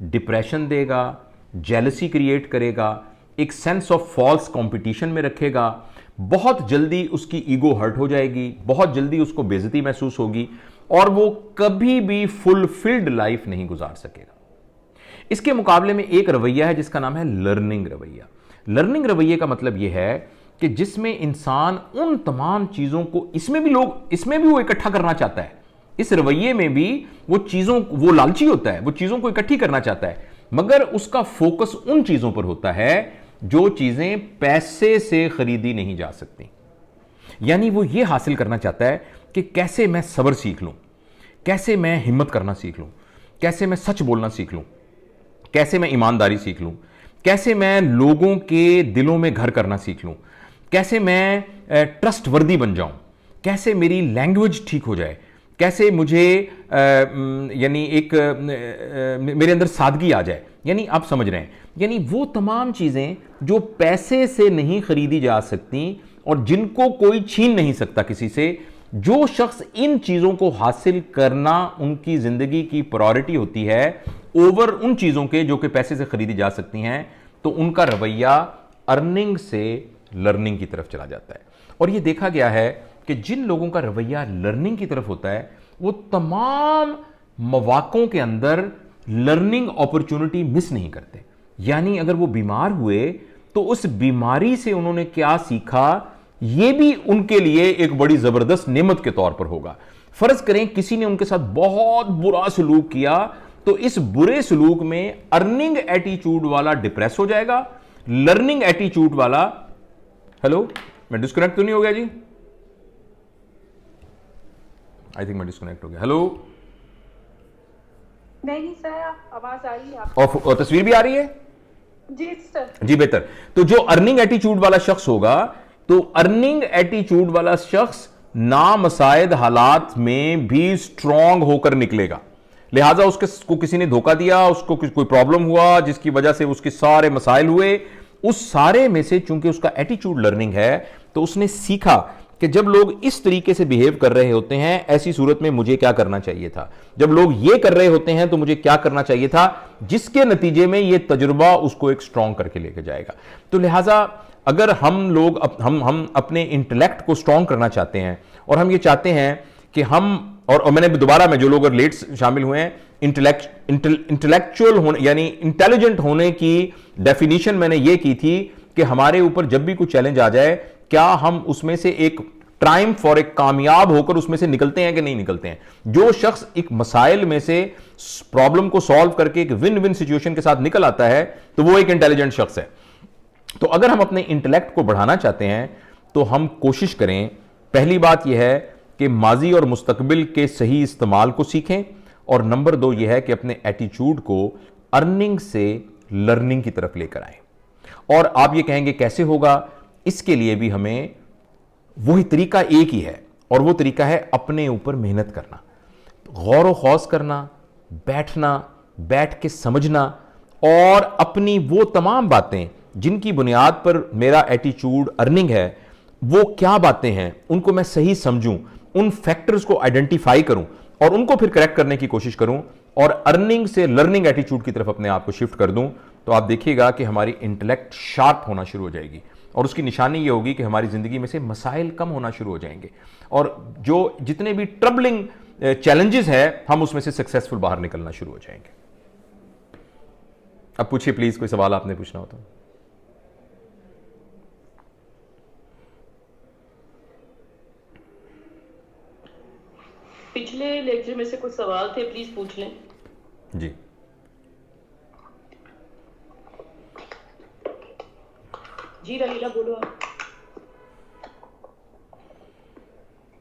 डिप्रेशन देगा, जेलसी क्रिएट करेगा, एक सेंस ऑफ फॉल्स कंपटीशन में रखेगा, बहुत जल्दी उसकी ईगो हर्ट हो जाएगी, बहुत जल्दी उसको बेइज्जती महसूस होगी और वो कभी भी फुलफिल्ड लाइफ नहीं गुजार सकेगा। इसके मुकाबले में एक रवैया है जिसका नाम है लर्निंग रवैया। लर्निंग रवैये का मतलब यह है कि जिसमें इंसान उन तमाम चीजों को, इसमें भी वो इकट्ठा करना चाहता है, इस रवैये में भी वो लालची होता है, वो चीजों को इकट्ठी करना चाहता है, मगर उसका फोकस उन चीजों पर होता है जो चीजें पैसे से खरीदी नहीं जा सकती। यानी वो ये हासिल करना चाहता है कि कैसे मैं सब्र सीख लूँ, कैसे मैं हिम्मत करना सीख लूँ, कैसे मैं सच बोलना सीख लूँ, कैसे मैं ईमानदारी सीख लूँ, कैसे मैं लोगों के दिलों में घर करना सीख लूँ, कैसे मैं ट्रस्ट वर्दी बन जाऊँ, कैसे मेरी लैंग्वेज ठीक हो जाए, कैसे मुझे यानी एक मेरे अंदर सादगी आ जाए। यानी आप समझ रहे हैं, यानी वो तमाम चीज़ें जो पैसे से नहीं खरीदी जा सकती और जिनको कोई छीन नहीं सकता किसी से, जो शख्स इन चीज़ों को हासिल करना उनकी ज़िंदगी की प्रायोरिटी होती है ओवर उन चीज़ों के जो कि पैसे से खरीदी जा सकती हैं, तो उनका रवैया अर्निंग से लर्निंग की तरफ चला जाता है। और ये देखा गया है कि जिन लोगों का रवैया लर्निंग की तरफ होता है वो तमाम मौक़ों के अंदर लर्निंग अपॉर्चुनिटी मिस नहीं करते। यानी अगर वो बीमार हुए तो उस बीमारी से उन्होंने क्या सीखा, ये भी उनके लिए एक बड़ी जबरदस्त नेमत के तौर पर होगा। फर्ज करें किसी ने उनके साथ बहुत बुरा सलूक किया, तो इस बुरे सलूक में अर्निंग एटीट्यूड वाला डिप्रेस हो जाएगा, लर्निंग एटीट्यूड वाला, हेलो मैं डिस्कनेक्ट तो नहीं हो गया जी? आई थिंक मैं डिस्कनेक्ट हो गया। हेलो, नहीं सर, आवाज आ रही है और तस्वीर भी आ रही है? जी सर। जी बेहतर। तो जो अर्निंग एटीट्यूड वाला शख्स होगा, तो अर्निंग एटीट्यूड वाला शख्स नामसायद हालात में भी स्ट्रांग होकर निकलेगा। लिहाजा उसको किसी ने धोखा दिया, उसको कोई प्रॉब्लम हुआ जिसकी वजह से उसके सारे मसाइल हुए, उस सारे में से चूंकि उसका एटीट्यूड लर्निंग है, तो उसने सीखा कि जब लोग इस तरीके से बिहेव कर रहे होते हैं, ऐसी सूरत में मुझे क्या करना चाहिए था, जब लोग ये कर रहे होते हैं तो मुझे क्या करना चाहिए था, जिसके नतीजे में ये तजुर्बा उसको एक स्ट्रांग करके लेके जाएगा। तो लिहाजा अगर हम लोग हम अपने इंटेलेक्ट को स्ट्रांग करना चाहते हैं और हम ये चाहते हैं कि हम, और मैंने दोबारा में जो लोग लेट शामिल हुए हैं, इंटेलेक्चुअल होने यानी इंटेलिजेंट होने की डेफिनेशन मैंने ये की थी कि हमारे ऊपर जब भी कोई चैलेंज आ जाए, क्या हम उसमें से एक ट्रायम्फ और एक कामयाब होकर उसमें से निकलते हैं कि नहीं निकलते हैं। जो शख्स एक मसाइल में से प्रॉब्लम को सॉल्व करके एक विन विन सिचुएशन के साथ निकल आता है, तो वो एक इंटेलिजेंट शख्स है। तो अगर हम अपने इंटेलेक्ट को बढ़ाना चाहते हैं तो हम कोशिश करें, पहली बात यह है कि माजी और मुस्तकबिल के सही इस्तेमाल को सीखें, और नंबर 2 यह है कि अपने एटीट्यूड को अर्निंग से लर्निंग की तरफ लेकर आए। और आप ये कहेंगे कैसे होगा, इसके लिए भी हमें वही तरीका एक ही है, और वो तरीका है अपने ऊपर मेहनत करना, गौर व खौस करना, बैठ के समझना, और अपनी वो तमाम बातें जिनकी बुनियाद पर मेरा एटीट्यूड अर्निंग है, वो क्या बातें हैं उनको मैं सही समझूं, उन फैक्टर्स को आइडेंटिफाई करूं और उनको फिर करेक्ट करने की कोशिश करूं, और अर्निंग से लर्निंग एटीट्यूड की तरफ अपने आप को शिफ्ट कर दूं। तो आप देखिएगा कि हमारी इंटेलेक्ट शार्प होना शुरू हो जाएगी, और उसकी निशानी ये होगी कि हमारी ज़िंदगी में से मसाइल कम होना शुरू हो जाएंगे, और जो जितने भी ट्रबलिंग चैलेंजेस हैं, हम उसमें से सक्सेसफुल बाहर निकलना शुरू हो जाएंगे। अब पूछिए प्लीज़, कोई सवाल आपने पूछना हो तो। पिछले लेक्चर में से कुछ सवाल थे, प्लीज पूछ लें। जी जी रहीला बोलो आप।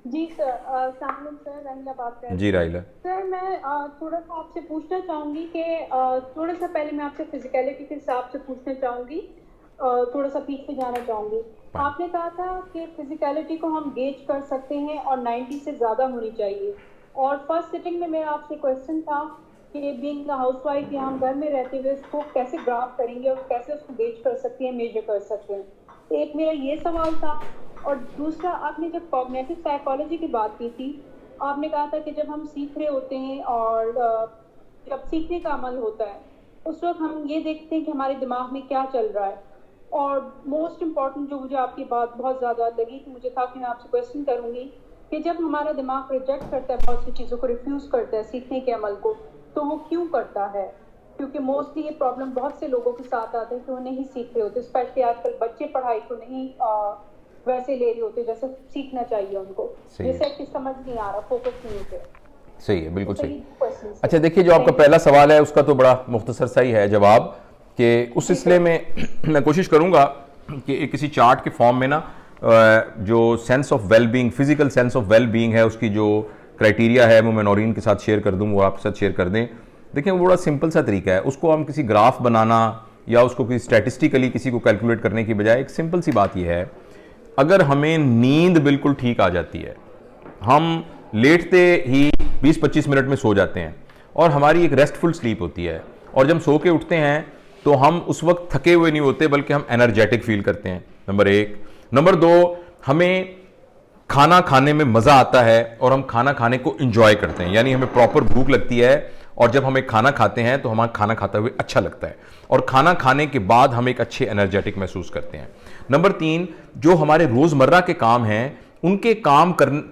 जी सर, सामने सर रहीला बात कर रही हूं। जी राहिला सर, मैं थोड़ा सा आपसे पूछना चाहूंगी कि थोड़ा सा पहले मैं आपसे फिजिकलिटी के हिसाब से पूछना चाहूंगी, थोड़ा सा पीछे जाना चाहूंगी। आपने कहा था कि फिजिकलिटी को हम गेज कर सकते हैं और 90 से ज़्यादा होनी चाहिए, और फर्स्ट सिटिंग में मेरा आपसे क्वेश्चन था कि बीइंग हाउसवाइफ या हम घर में रहते हुए उसको कैसे ग्राफ करेंगे और कैसे उसको गेज कर सकते हैं, मेजर कर सकते हैं। तो एक मेरा ये सवाल था, और दूसरा, आपने जब कॉग्निटिव साइकोलॉजी की बात की थी, आपने कहा था कि जब हम सीख रहे होते हैं और जब सीखने का अमल होता है, उस वक्त हम ये देखते हैं कि हमारे दिमाग में क्या चल रहा है। और मोस्ट इम्पॉर्टेंट जो मुझे आपकी बात बहुत ज़्यादा लगी कि मुझे था कि मैं आपसे क्वेश्चन करूँगी कि जब हमारा दिमाग रिजेक्ट करता है, बहुत सी चीज़ों को रिफ्यूज़ करता है सीखने के अमल को, तो वो क्यों करता है? क्योंकि मोस्टली ये प्रॉब्लम बहुत से लोगों के साथ आते हैं कि वो नहीं सीख रहे होते, स्पेशली आजकल बच्चे पढ़ाई को नहीं वैसे ले रहे होते जैसे सीखना चाहिए उनको, जैसे कि समझ नहीं आ रहा, फोकस नहीं होते। सही है, बिल्कुल सही। अच्छा देखिए, जो आपका पहला सवाल है उसका तो बड़ा मुख्तसर सा ही है जवाब, कि उस सिलसिले में मैं कोशिश करूंगा कि किसी चार्ट के फॉर्म में ना जो sense of well being, physical sense of well being है, उसकी जो क्राइटेरिया है वो मैं नौरीन के साथ शेयर कर दूँ, वो आपके साथ शेयर कर दें। देखिए वो बड़ा सिंपल सा तरीका है, उसको हम किसी ग्राफ बनाना या उसको किसी स्टैटिस्टिकली किसी को कैलकुलेट करने की बजाय एक सिंपल सी बात यह है, अगर हमें नींद बिल्कुल ठीक आ जाती है, हम लेटते ही 20-25 मिनट में सो जाते हैं और हमारी एक रेस्टफुल स्लीप होती है, और जब सो के उठते हैं तो हम उस वक्त थके हुए नहीं होते बल्कि हम एनर्जेटिक फील करते हैं, नंबर 1। नंबर 2, हमें खाना खाने में मज़ा आता है और हम खाना खाने को इंजॉय करते हैं, यानी हमें प्रॉपर भूख लगती है और जब हम एक खाना खाते हैं तो हमारा खाना खाते हुए अच्छा लगता है, और खाना खाने के बाद हम एक अच्छे एनर्जेटिक महसूस करते हैं। नंबर 3, जो हमारे रोज़मर्रा के काम हैं उनके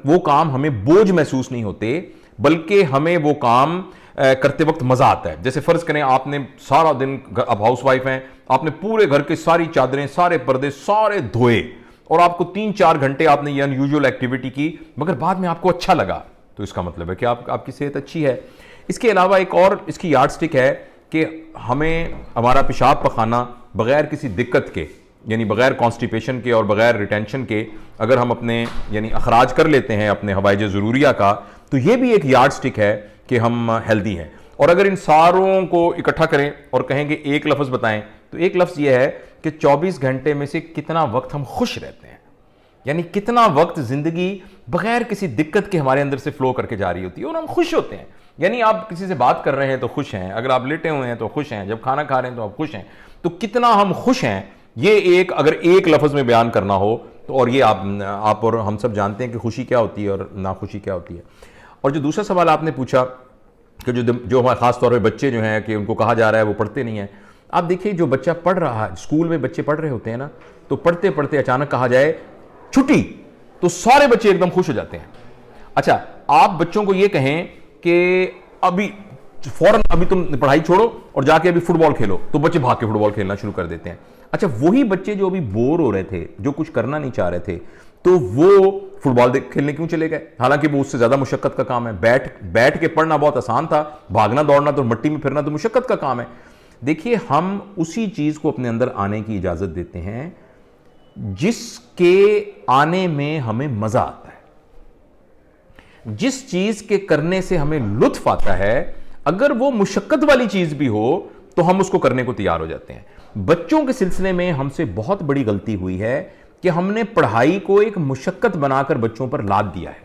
वो काम हमें बोझ महसूस नहीं होते, बल्कि हमें वो काम करते वक्त मज़ा आता है। जैसे फ़र्ज़ करें आपने सारा दिन, अब हाउस वाइफ हैं, आपने पूरे घर की सारी चादरें, सारे पर्दे सारे धोए और आपको 3-4 घंटे आपने ये अनयूजुअल एक्टिविटी की, मगर बाद में आपको अच्छा लगा, तो इसका मतलब है कि आपकी सेहत अच्छी है। इसके अलावा एक और इसकी यार्डस्टिक है कि हमें हमारा पेशाब पखाना बग़ैर किसी दिक्कत के, यानी बग़ैर कॉन्स्टिपेशन के और बग़ैर रिटेंशन के, अगर हम अपने यानी अखराज कर लेते हैं अपने हवाइज ज़रूरिया का, तो ये भी एक यार्डस्टिक है कि हम हेल्दी हैं। और अगर इन सारों को इकट्ठा करें और कहेंगे एक लफ्ज़ बताएं, तो एक लफ्ज़ ये है कि 24 घंटे में से कितना वक्त हम खुश रहते हैं, यानी कितना वक्त ज़िंदगी बग़ैर किसी दिक्कत के हमारे अंदर से फ्लो करके जा रही होती है और हम खुश होते हैं। यानी आप किसी से बात कर रहे हैं तो खुश हैं, अगर आप लेटे हुए हैं तो खुश हैं, जब खाना खा रहे हैं तो आप खुश हैं, तो कितना हम खुश हैं, ये एक अगर एक लफ्ज़ में बयान करना हो तो, और ये आप और हम सब जानते हैं कि खुशी क्या होती है और नाखुशी क्या होती है। और जो दूसरा सवाल आपने पूछा कि जो हमारे ख़ास तौर पे बच्चे जो हैं कि उनको कहा जा रहा है वो पढ़ते नहीं हैं, आप देखिए जो बच्चा पढ़ रहा है, स्कूल में बच्चे पढ़ रहे होते हैं ना, तो पढ़ते पढ़ते अचानक कहा जाए छुट्टी, तो सारे बच्चे एकदम खुश हो जाते हैं। अच्छा, आप बच्चों को ये कहें कि अभी फौरन अभी तुम पढ़ाई छोड़ो और जाके अभी फुटबॉल खेलो, तो बच्चे भाग के फुटबॉल खेलना शुरू कर देते हैं। अच्छा, वही बच्चे जो अभी बोर हो रहे थे, जो कुछ करना नहीं चाह रहे थे, तो वो फुटबॉल खेलने क्यों चले गए, हालांकि वो उससे ज्यादा मुशक्कत का काम है। बैठ के पढ़ना बहुत आसान था, भागना दौड़ना तो मट्टी में फिरना तो मुशक्कत का काम है। देखिए, हम उसी चीज को अपने अंदर आने की इजाजत देते हैं जिसके आने में हमें मजा आता है, जिस चीज के करने से हमें लुत्फ आता है। अगर वो मुशक्कत वाली चीज भी हो तो हम उसको करने को तैयार हो जाते हैं। बच्चों के सिलसिले में हमसे बहुत बड़ी गलती हुई है कि हमने पढ़ाई को एक मुशक्कत बनाकर बच्चों पर लाद दिया है।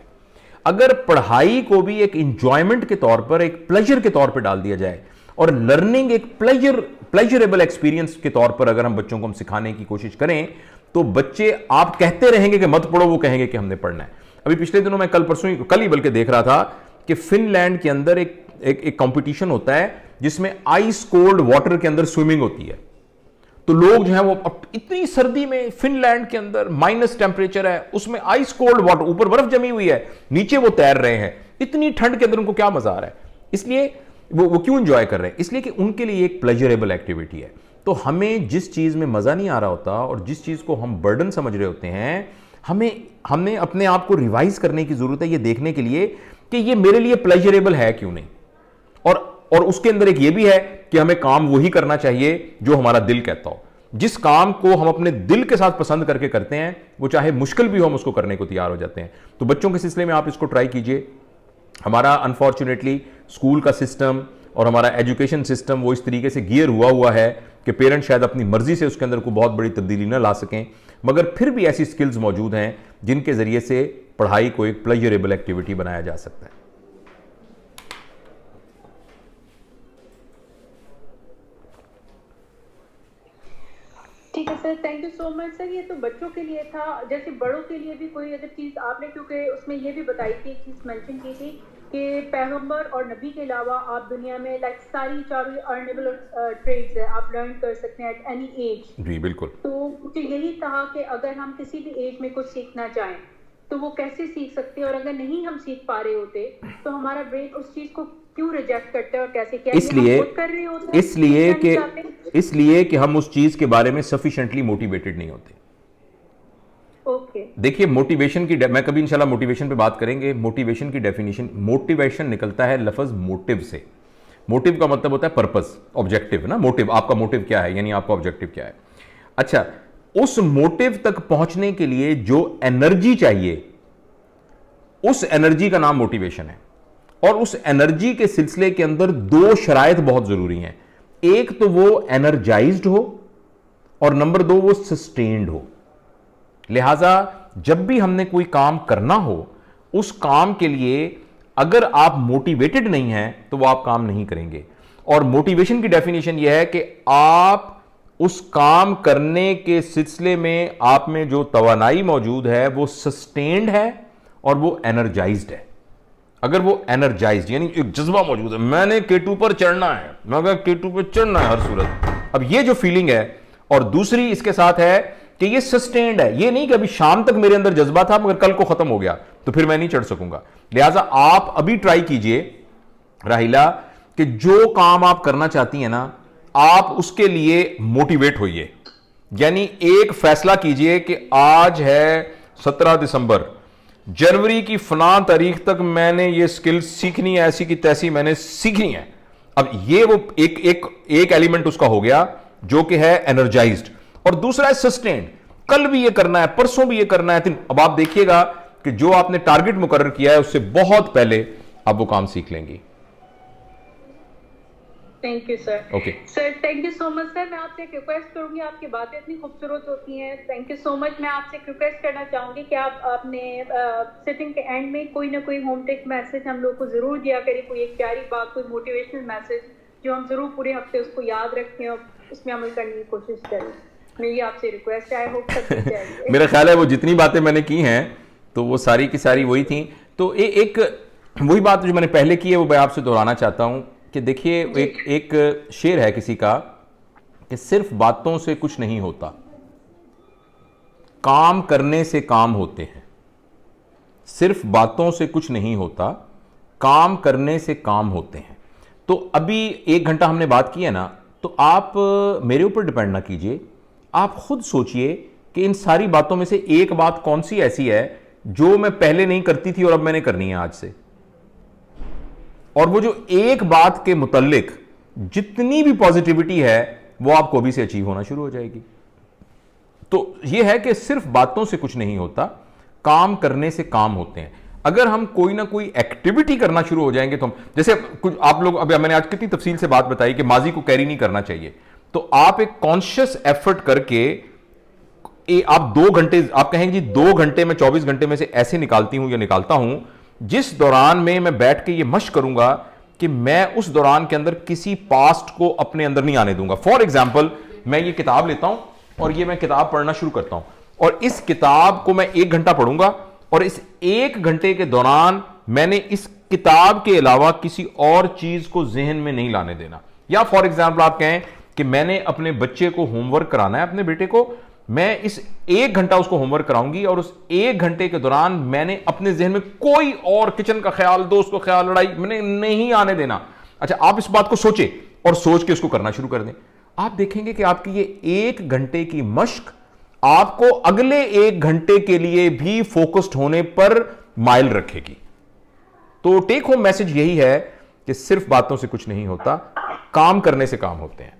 अगर पढ़ाई को भी एक इंजॉयमेंट के तौर पर, एक प्लेजर के तौर पर डाल दिया जाए और लर्निंग एक प्लेजरेबल एक्सपीरियंस के तौर पर अगर हम बच्चों को हम सिखाने की कोशिश करें, तो बच्चे, आप कहते रहेंगे कि मत पढ़ो, वो कहेंगे कि हमने पढ़ना है। अभी पिछले दिनों मैं कल ही बल्कि देख रहा था कि फिनलैंड के अंदर एक कंपटीशन होता है जिसमें आइस कोल्ड वाटर के अंदर स्विमिंग होती है। तो लोग जो है वो इतनी सर्दी में, फिनलैंड के अंदर माइनस टेम्परेचर है, उसमें आइस कोल्ड वाटर, ऊपर बर्फ जमी हुई है, नीचे वो तैर रहे हैं, इतनी ठंड के अंदर उनको क्या मजा आ रहा है, इसलिए वो क्यों एंजॉय कर रहे हैं, इसलिए कि उनके लिए एक प्लेजरेबल एक्टिविटी है। तो हमें जिस चीज में मजा नहीं आ रहा होता और जिस चीज को हम बर्डन समझ रहे होते हैं, हमें अपने आप को रिवाइज करने की जरूरत है, ये देखने के लिए कि ये मेरे लिए प्लेजरेबल है क्यों नहीं। और उसके अंदर एक ये भी है कि हमें काम वही करना चाहिए जो हमारा दिल कहता हो। जिस काम को हम अपने दिल के साथ पसंद करके करते हैं, वो चाहे मुश्किल भी हो, हम उसको करने को तैयार हो जाते हैं। तो बच्चों के सिलसिले में आप इसको ट्राई कीजिए। हमारा अनफॉर्चुनेटली स्कूल का सिस्टम और हमारा एजुकेशन सिस्टम वो इस तरीके से गियर हुआ है कि पेरेंट्स शायद अपनी मर्जी से उसके अंदर कोई बहुत बड़ी तब्दीली ना ला सकें, मगर फिर भी ऐसी स्किल्स मौजूद हैं जिनके जरिए से पढ़ाई को एक प्लेजरेबल एक्टिविटी बनाया जा सकता है। ठीक है sir, thank you so much sir. ये तो बच्चों के लिए था, जैसे बड़ों के लिए भी कोई अगर चीज़ आपने, क्योंकि उसमें ये भी बताई थी, एक चीज़ मेंशन की थी कि पैगंबर और नबी के अलावा आप दुनिया में सारी चारों अर्नेबल ट्रेड्स है, आप लर्न कर सकते हैं एट एनी एज। जी बिल्कुल। तो मुझे यही कहा कि अगर हम किसी भी एज में कुछ सीखना चाहें तो वो कैसे सीख सकते हैं, और अगर नहीं हम सीख पा रहे होते तो हमारा ब्रेन उस चीज को क्यों रिजेक्ट करता है और कैसे, क्या इसलिए कि हम उस चीज के बारे में सफिशिएंटली मोटिवेटेड नहीं होते। ओके, देखिए मोटिवेशन की, मैं कभी इंशाल्लाह मोटिवेशन पे बात करेंगे। मोटिवेशन की डेफिनेशन, मोटिवेशन निकलता है लफ्ज मोटिव से। मोटिव का मतलब होता है पर्पस, ऑब्जेक्टिव ना। मोटिव, आपका मोटिव क्या है, यानी आपका ऑब्जेक्टिव क्या है। अच्छा, उस मोटिव तक पहुंचने के लिए जो एनर्जी चाहिए, उस एनर्जी का नाम मोटिवेशन है। और उस एनर्जी के सिलसिले के अंदर दो शराइत बहुत जरूरी हैं। एक तो वो एनर्जाइज्ड हो और नंबर दो वो सस्टेन्ड हो। लिहाजा जब भी हमने कोई काम करना हो, उस काम के लिए अगर आप मोटिवेटेड नहीं हैं तो वो आप काम नहीं करेंगे। और मोटिवेशन की डेफिनेशन यह है कि आप उस काम करने के सिलसिले में आप में जो तवानाई मौजूद है वो सस्टेन्ड है और वो एनर्जाइज्ड है। अगर वो एनर्जाइज्ड यानी एक जज्बा मौजूद है, मैंने K2 पर चढ़ना है, मैं K2 पर चढ़ना है हर सूरत, अब ये जो फीलिंग है, और दूसरी इसके साथ है कि ये सस्टेन्ड है, ये नहीं कि अभी शाम तक मेरे अंदर जज्बा था मगर कल को खत्म हो गया तो फिर मैं नहीं चढ़ सकूंगा। लिहाजा आप अभी ट्राई कीजिए राहिला कि जो काम आप करना चाहती हैं ना, आप उसके लिए मोटिवेट होइए। यानी एक फैसला कीजिए कि आज है 17 दिसंबर, जनवरी की फलां तारीख तक मैंने ये स्किल सीखनी है, ऐसी की तैसी मैंने सीखनी है। अब ये वो एक एलिमेंट उसका हो गया जो कि है एनर्जाइज्ड, और दूसरा है सस्टेन्ड, कल भी ये करना है, परसों भी ये करना है। अब आप देखिएगा कि जो आपने टारगेट मुकर्रर किया है उससे बहुत पहले आप वो काम सीख लेंगी। Thank you sir. Okay sir, thank you so much sir. मैं आपसे एक रिक्वेस्ट करूंगी, आपकी बातें इतनी खूबसूरत होती हैं, थैंक यू सो मच। मैं आपसे एक रिक्वेस्ट करना चाहूंगी कि आप अपने सिटिंग के एंड में कोई ना कोई होम टेक मैसेज हम लोग को जरूर दिया करें, कोई एक प्यारी बात, कोई मोटिवेशनल मैसेज जो हम जरूर पूरे हफ्ते उसको याद रखें और उसमें अमल करने की कोशिश करें। मेरी आपसे रिक्वेस्ट है, आई होप सब चाहिए। मेरा ख्याल है वो जितनी बातें मैंने की हैं तो वो सारी की सारी वही थी। तो एक वही बात जो मैंने पहले की है वो मैं आपसे दोहराना चाहता हूं कि देखिए एक शेर है किसी का कि सिर्फ बातों से कुछ नहीं होता, काम करने से काम होते हैं। सिर्फ बातों से कुछ नहीं होता, काम करने से काम होते हैं। तो अभी 1 घंटा हमने बात की है ना, तो आप मेरे ऊपर डिपेंड ना कीजिए, आप खुद सोचिए कि इन सारी बातों में से एक बात कौन सी ऐसी है जो मैं पहले नहीं करती थी और अब मैंने करनी है आज से। और वो जो एक बात के मुतल्लिक जितनी भी पॉजिटिविटी है वो आपको अभी से अचीव होना शुरू हो जाएगी। तो ये है कि सिर्फ बातों से कुछ नहीं होता, काम करने से काम होते हैं। अगर हम कोई ना कोई एक्टिविटी करना शुरू हो जाएंगे तो हम, जैसे कुछ आप लोग, अभी मैंने आज कितनी तफसील से बात बताई कि माजी को कैरी नहीं करना चाहिए, तो आप एक कॉन्शियस एफर्ट करके आप 2 घंटे, आप कहेंगे जी 2 घंटे में 24 घंटे में से ऐसे निकालती हूं या निकालता हूं जिस दौरान में मैं बैठ के ये मश्क करूंगा कि मैं उस दौरान के अंदर किसी पास्ट को अपने अंदर नहीं आने दूंगा। फॉर एग्जाम्पल, मैं ये किताब लेता हूं और ये मैं किताब पढ़ना शुरू करता हूं और इस किताब को मैं 1 घंटा पढ़ूंगा और इस 1 घंटे के दौरान मैंने इस किताब के अलावा किसी और चीज को जहन में नहीं लाने देना। या फॉर एग्जाम्पल आप कहें कि मैंने अपने बच्चे को होमवर्क कराना है, अपने बेटे को, मैं इस 1 घंटा उसको होमवर्क कराऊंगी और उस 1 घंटे के दौरान मैंने अपने जहन में कोई और किचन का ख्याल, दोस्त को ख्याल, लड़ाई मैंने नहीं आने देना। अच्छा, आप इस बात को सोचे और सोच के उसको करना शुरू कर दें। आप देखेंगे कि आपकी ये 1 घंटे की मश्क आपको अगले 1 घंटे के लिए भी फोकस्ड होने पर माइल रखेगी। तो टेक होम मैसेज यही है कि सिर्फ बातों से कुछ नहीं होता, काम करने से काम होते हैं।